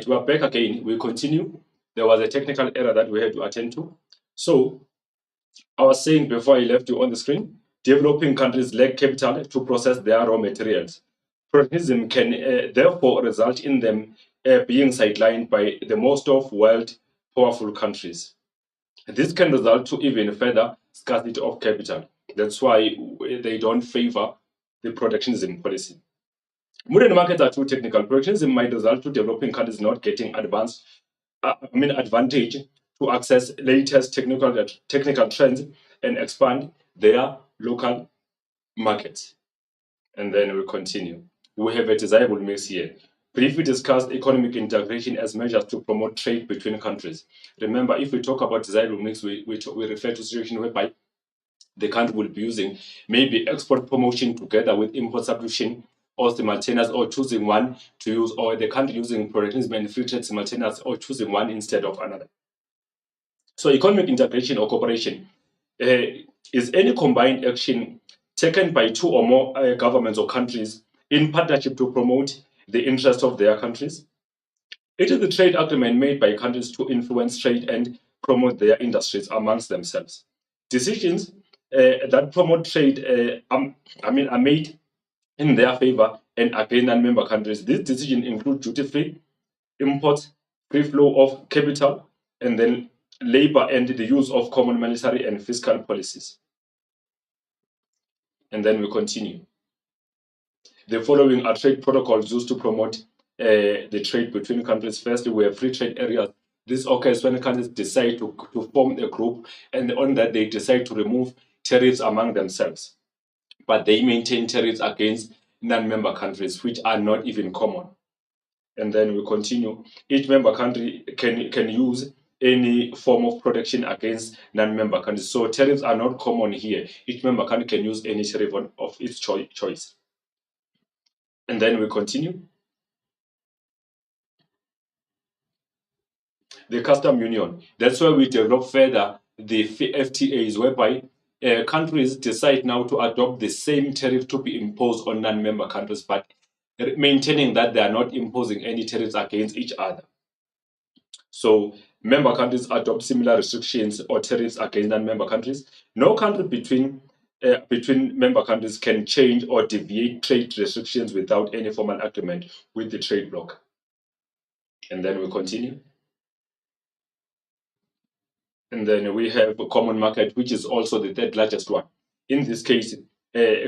Right, we're back again. We continue. There was a technical error that we had to attend to. So I was saying before I left you on the screen, developing countries lack capital to process their raw materials. Protectionism can therefore result in them being sidelined by the most of world powerful countries. This can result to even further scarcity of capital. That's why they don't favor the protectionism policy. Modern markets are too technical. Protectionism might result to developing countries not getting advantage to access latest technical trends and expand their local markets. And then we continue. We have a desirable mix here. Briefly discussed economic integration as measures to promote trade between countries. Remember, if we talk about desirable mix, we refer to a situation whereby the country will be using maybe export promotion together with import substitution or simultaneous, or choosing one to use, or the country using protectionism and free trade simultaneous, or choosing one instead of another. So economic integration or cooperation is any combined action taken by two or more governments or countries in partnership to promote the interests of their countries. It is the trade agreement made by countries to influence trade and promote their industries amongst themselves. Decisions that promote trade are made in their favor and against non-member countries. These decisions include duty-free imports, free flow of capital, and then labor and the use of common monetary and fiscal policies. And then we continue. The following are trade protocols used to promote the trade between countries. Firstly, we have free trade areas. This occurs when countries decide to form a group, and on that they decide to remove tariffs among themselves. But they maintain tariffs against non-member countries, which are not even common. And then we continue. Each member country can use any form of protection against non-member countries. So tariffs are not common here. Each member country can use any tariff of its choice. And then we continue. The custom union. That's where we develop further the FTAs, whereby countries decide now to adopt the same tariff to be imposed on non-member countries, but maintaining that they are not imposing any tariffs against each other. So member countries adopt similar restrictions or tariffs against non-member countries. No country between member countries can change or deviate trade restrictions without any formal agreement with the trade bloc. And then we continue. And then we have a common market, which is also the third largest one. In this case,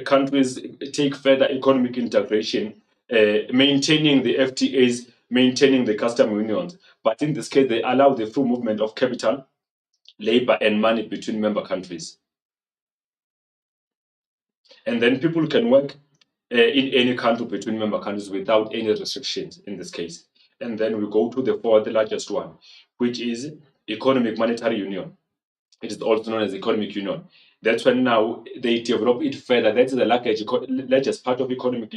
countries take further economic integration, maintaining the FTAs, maintaining the custom unions. But in this case, they allow the free movement of capital, labor, and money between member countries. And then people can work in any country between member countries without any restrictions in this case. And then we go to the fourth largest one, which is economic monetary union. It is also known as economic union. That's when now they develop it further. That's the largest part of economic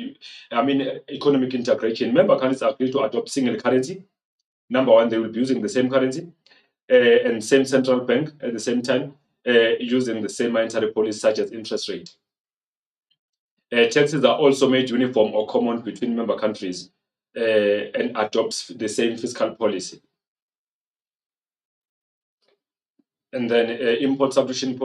integration. Member countries agree to adopt single currency. Number one, they will be using the same currency and same central bank at the same time, using the same monetary policy such as interest rate. Taxes are also made uniform or common between member countries and adopts the same fiscal policy. And then import substitution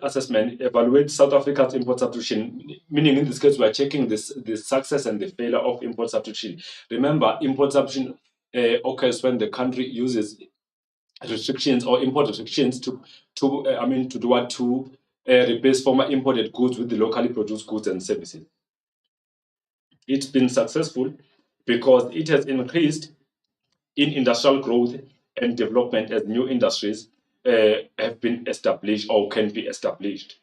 assessment evaluates South Africa's import substitution, meaning in this case, we are checking the success and the failure of import substitution. Remember, import substitution occurs when the country uses restrictions or import restrictions to do what, to replace former imported goods with the locally produced goods and services. It's been successful because it has increased in industrial growth and development as new industries have been established or can be established.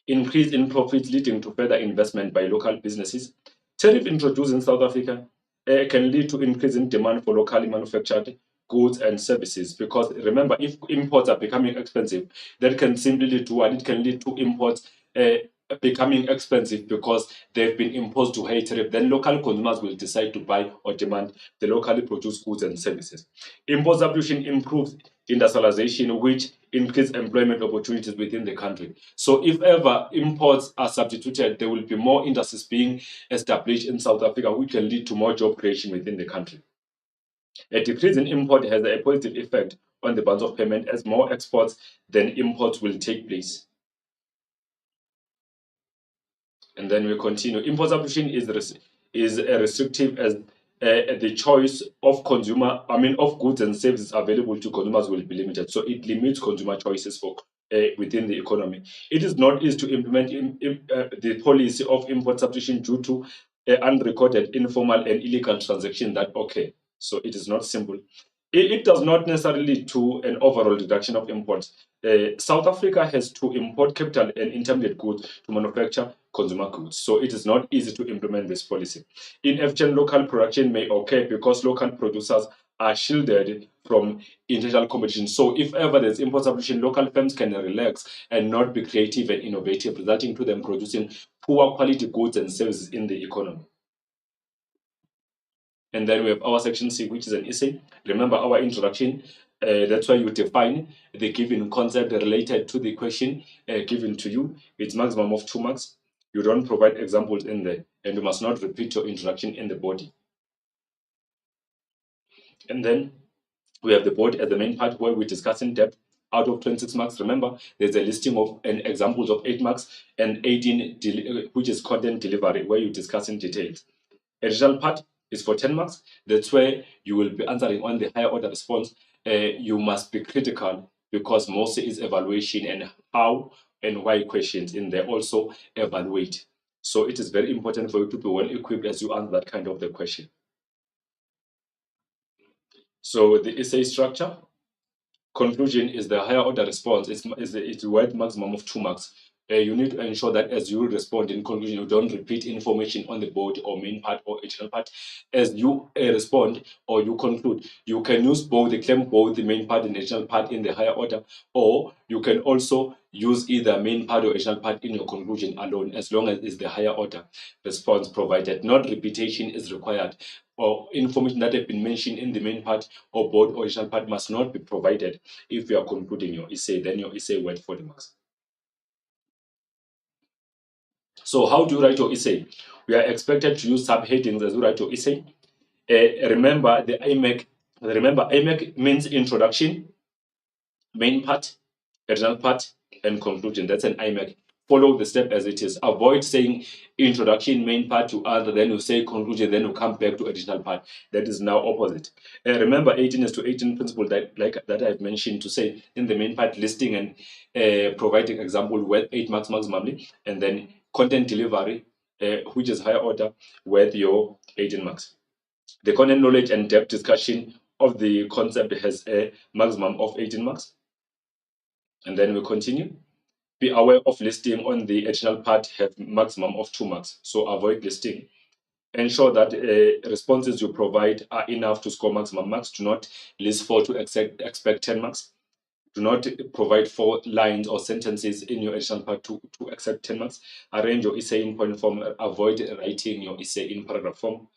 Increase in profits leading to further investment by local businesses. Tariff introduced in South Africa can lead to increase in demand for locally manufactured goods and services, because remember, if imports are becoming expensive, that can simply lead to what? It can lead to imports becoming expensive because they've been imposed to high tariff. Then local consumers will decide to buy or demand the locally produced goods and services. Import substitution improves industrialization, which increase employment opportunities within the country. So if ever imports are substituted, there will be more industries being established in South Africa, which can lead to more job creation within the country. A decrease in import has a positive effect on the balance of payment as more exports than imports will take place. And then we continue. Import substitution is restrictive as the choice of of goods and services available to consumers will be limited. So it limits consumer choices for within the economy. It is not easy to implement the policy of import substitution due to unrecorded, informal, and illegal transactions that occur. So it is not simple. It does not necessarily lead to an overall reduction of imports. South Africa has to import capital and intermediate goods to manufacture consumer goods. So it is not easy to implement this policy. Inefficient local production may occur because local producers are shielded from international competition. So if ever there's import substitution, local firms can relax and not be creative and innovative, resulting to them producing poor quality goods and services in the economy. And then we have our section C, which is an essay. Remember our introduction. That's why you define the given concept related to the question given to you. It's maximum of 2 marks. You don't provide examples in there, and you must not repeat your introduction in the body. And then we have the body as the main part where we discuss in depth. Out of 26 marks, remember, there's a listing of and examples of 8 marks and 18, which is content delivery, where you discuss in details. Additional part is for 10 marks. That's where you will be answering on the higher order response. You must be critical because most is evaluation and how and why questions in there also evaluate. So it is very important for you to be well equipped as you answer that kind of the question. So the essay structure. Conclusion is the higher order response. It's worth maximum of 2 marks. You need to ensure that as you respond in conclusion, you don't repeat information on the board or main part or additional part. As you respond or you conclude, you can use both the claim both the main part and additional part in the higher order, or you can also use either main part or additional part in your conclusion alone, as long as it's the higher order response provided. Not repetition is required, or information that have been mentioned in the main part or board or additional part must not be provided if you are concluding your essay, then your essay went for the marks. So how do you write your essay? We are expected to use subheadings as you write your essay. Remember the IMAC. Remember IMAC means introduction, main part, additional part, and conclusion. That's an IMAC. Follow the step as it is. Avoid saying introduction, main part to other, then you say conclusion, then you come back to additional part. That is now opposite. Remember 18 is to 18 principle that I've mentioned to say in the main part listing and providing example with 8 marks maximally, and then content delivery, which is higher order, with your 18 marks. The content knowledge and depth discussion of the concept has a maximum of 18 marks. And then we continue. Be aware of listing on the additional part have maximum of 2 marks. So avoid listing. Ensure that responses you provide are enough to score maximum marks. Do not list 4 to expect 10 marks. Do not provide 4 lines or sentences in your additional part to accept 10 marks. Arrange your essay in point form. Avoid writing your essay in paragraph form.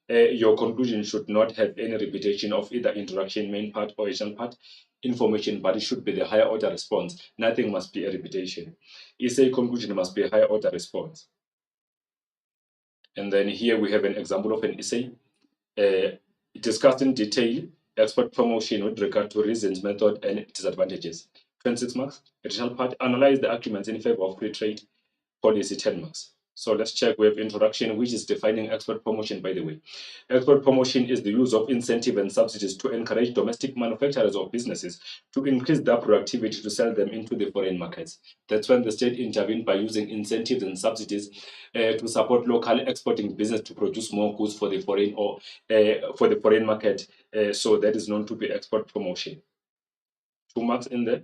Your conclusion should not have any repetition of either introduction, main part, or additional part information, but it should be the higher order response. Nothing must be a repetition. Essay conclusion must be a higher order response. And then here we have an example of an essay discussed in detail expert promotion with regard to reasons, method, and disadvantages. 26 marks. Additional part, analyze the arguments in favor of free trade policy, 10 marks. So let's check. We have introduction, which is defining export promotion, by the way. Export promotion is the use of incentive and subsidies to encourage domestic manufacturers or businesses to increase their productivity to sell them into the foreign markets. That's when the state intervened by using incentives and subsidies to support local exporting business to produce more goods for the foreign market. So that is known to be export promotion. 2 marks in there.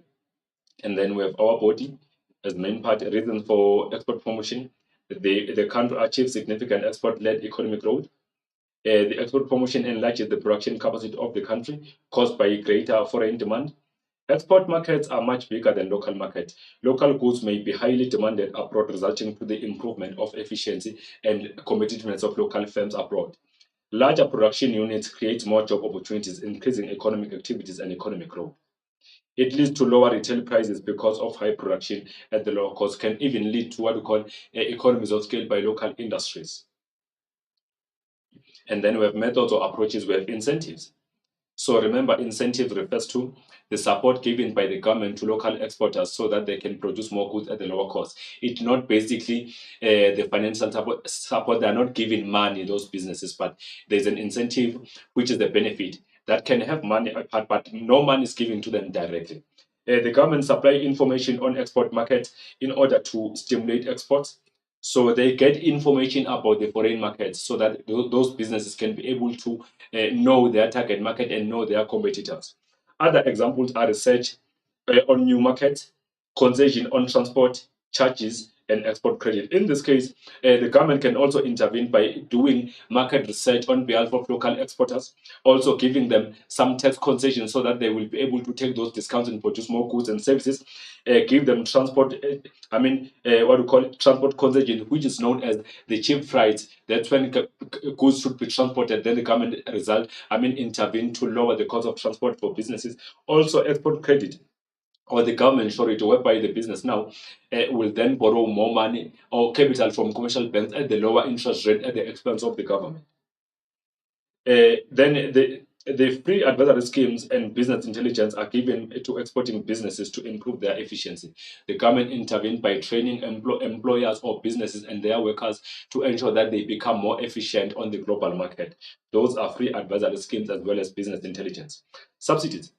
And then we have our body as main part, reason for export promotion. The country achieves significant export-led economic growth. The export promotion enlarges the production capacity of the country caused by greater foreign demand. Export markets are much bigger than local markets. Local goods may be highly demanded abroad, resulting to the improvement of efficiency and competitiveness of local firms abroad. Larger production units create more job opportunities, increasing economic activities and economic growth. It leads to lower retail prices because of high production at the lower cost, can even lead to what we call economies of scale by local industries. And then we have methods or approaches, we have incentives. So remember, incentive refers to the support given by the government to local exporters so that they can produce more goods at a lower cost. It's not basically the financial support. They are not giving money, those businesses, but there's an incentive, which is the benefit that can have money apart, but no money is given to them directly. The government supply information on export markets in order to stimulate exports. So they get information about the foreign markets so that those businesses can be able to know their target market and know their competitors. Other examples are research on new markets, concession on transport charges, and export credit. In this case, the government can also intervene by doing market research on behalf of local exporters, also giving them some tax concessions so that they will be able to take those discounts and produce more goods and services, give them transport, what we call transport concession, which is known as the cheap freights. That's when goods should be transported, then the government intervene to lower the cost of transport for businesses. Also, export credit or the government surety, whereby the business now will then borrow more money or capital from commercial banks at the lower interest rate at the expense of the government. Then the free advisory schemes and business intelligence are given to exporting businesses to improve their efficiency. The government intervened by training employers or businesses and their workers to ensure that they become more efficient on the global market. Those are free advisory schemes as well as business intelligence. Subsidies.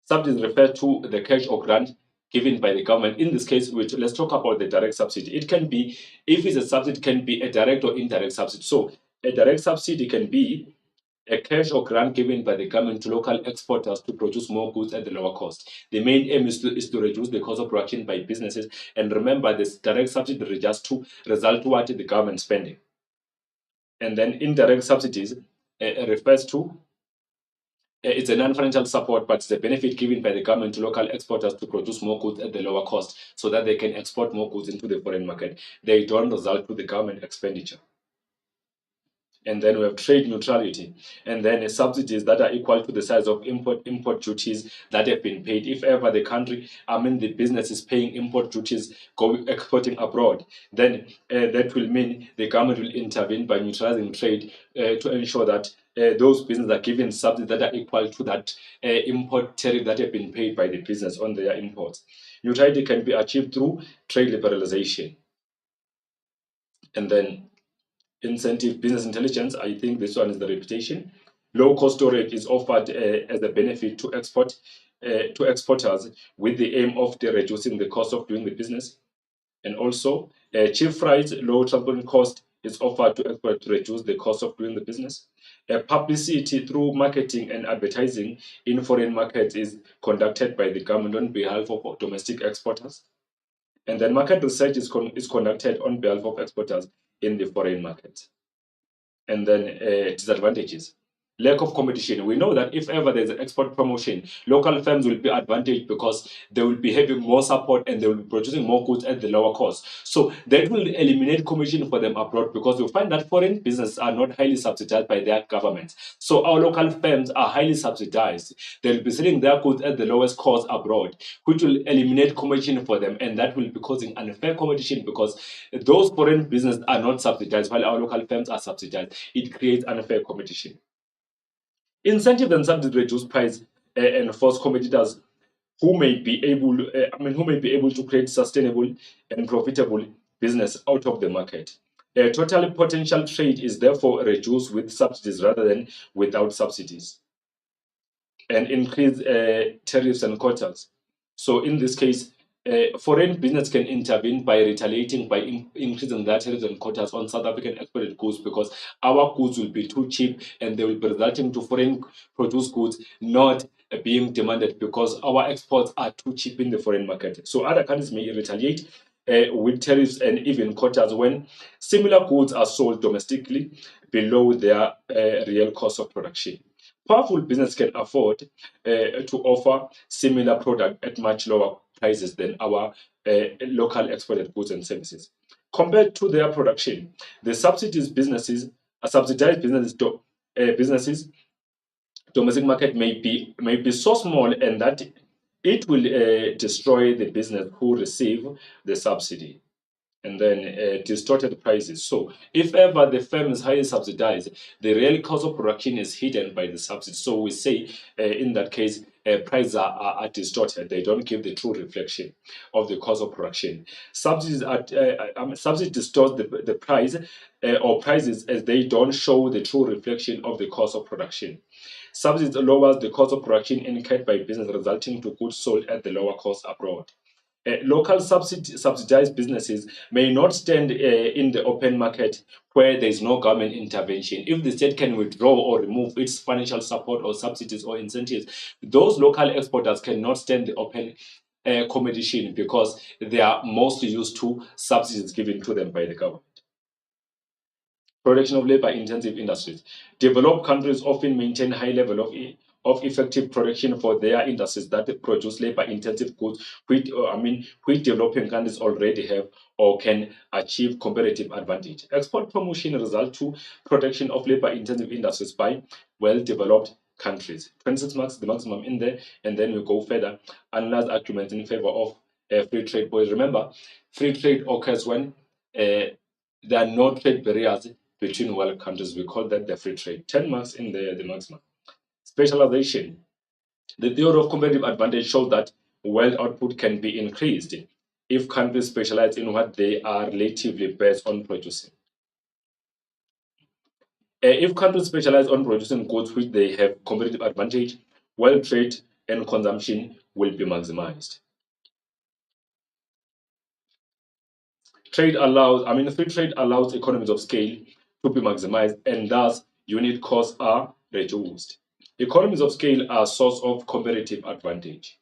Subsidies refer to the cash or grant given by the government. In this case, let's talk about the direct subsidy. It can be, if it's a subsidy, it can be a direct or indirect subsidy. So a direct subsidy can be a cash or grant given by the government to local exporters to produce more goods at the lower cost. The main aim is to reduce the cost of production by businesses. And remember, this direct subsidy just to result what the government spending. And then indirect subsidies refers to it's a non-financial support, but it's a benefit given by the government to local exporters to produce more goods at the lower cost so that they can export more goods into the foreign market. They don't result to the government expenditure. And then we have trade neutrality, and then subsidies that are equal to the size of import duties that have been paid. If ever the country, the business is paying import duties exporting abroad, then that will mean the government will intervene by neutralizing trade to ensure that those businesses are given subsidies that are equal to that import tariff that have been paid by the business on their imports. Neutrality can be achieved through trade liberalization. And then incentive business intelligence, I think this one is the reputation. Low cost storage is offered as a benefit to exporters with the aim of reducing the cost of doing the business. And also, cheap freight, low transport cost is offered to exporters to reduce the cost of doing the business. Publicity through marketing and advertising in foreign markets is conducted by the government on behalf of domestic exporters. And then market research is conducted on behalf of exporters in the foreign market. And then disadvantages. Lack of competition. We know that if ever there's an export promotion, local firms will be advantaged because they will be having more support and they will be producing more goods at the lower cost. So that will eliminate competition for them abroad because you'll find that foreign businesses are not highly subsidized by their governments. So our local firms are highly subsidized. They'll be selling their goods at the lowest cost abroad, which will eliminate competition for them, and that will be causing unfair competition because those foreign businesses are not subsidized while our local firms are subsidized. It creates unfair competition. Incentives and subsidies reduce price and force competitors who may be able to create sustainable and profitable business out of the market. Total potential trade is therefore reduced with subsidies rather than without subsidies, and increase tariffs and quotas. So in this case, foreign business can intervene by retaliating by increasing their tariffs and quotas on South African exported goods because our goods will be too cheap and they will be resulting to foreign produced goods not being demanded because our exports are too cheap in the foreign market. So other countries may retaliate with tariffs and even quotas when similar goods are sold domestically below their real cost of production. Powerful business can afford to offer similar product at much lower prices than our local exported goods and services. Compared to their production, the subsidized businesses, domestic market may be so small and that it will destroy the business who receive the subsidy. and then distorted prices. So if ever the firm is highly subsidized, the real cost of production is hidden by the subsidy. So we say in that case, prices are distorted. They don't give the true reflection of the cost of production. Subsidies distort the price or prices as they don't show the true reflection of the cost of production. Subsidies lowers the cost of production incurred by business, resulting to goods sold at the lower cost abroad. Local subsidized businesses may not stand in the open market where there is no government intervention. If the state can withdraw or remove its financial support or subsidies or incentives, those local exporters cannot stand the open competition because they are mostly used to subsidies given to them by the government. Production of labor-intensive industries. Developed countries often maintain high level of effective production for their industries that produce labor-intensive goods, which developing countries already have or can achieve comparative advantage. Export promotion result to protection of labor-intensive industries by well-developed countries. 26 marks the maximum in there, and then we go further. Analyze arguments in favor of free trade. Boys, remember, free trade occurs when there are no trade barriers between world countries. We call that the free trade. 10 marks in the maximum. Specialization. The theory of competitive advantage shows that world output can be increased if countries specialize in what they are relatively best on producing. If countries specialize on producing goods which they have competitive advantage, world trade and consumption will be maximized. Free trade allows economies of scale to be maximized, and thus unit costs are reduced. Economies of scale are a source of competitive advantage.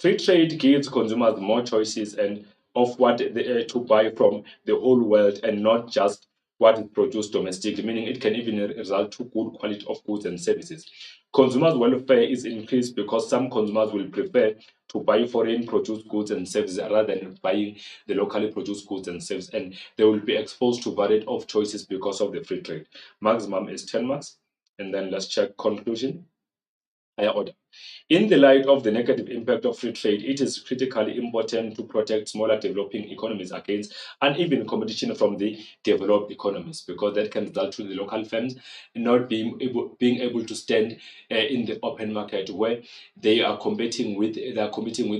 Free trade gives consumers more choices and of what to buy from the whole world and not just what is produced domestically, meaning it can even result to good quality of goods and services. Consumers' welfare is increased because some consumers will prefer to buy foreign produced goods and services rather than buying the locally produced goods and services, and they will be exposed to variety of choices because of the free trade. Maximum is 10 marks, and then let's check conclusion. Higher order. In the light of the negative impact of free trade, it is critically important to protect smaller developing economies against uneven competition from the developed economies, because that can result to the local firms not being able to stand in the open market where they are competing with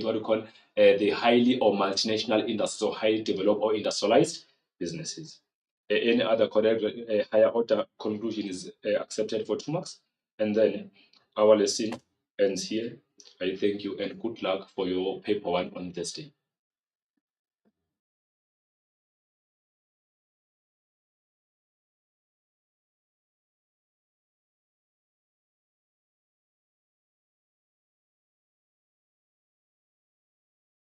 what we call the highly or multinational industries or highly developed or industrialized businesses. Any other correct higher order conclusion is accepted for 2 marks, and then our lesson ends here. I thank you and good luck for your paper one on Thursday.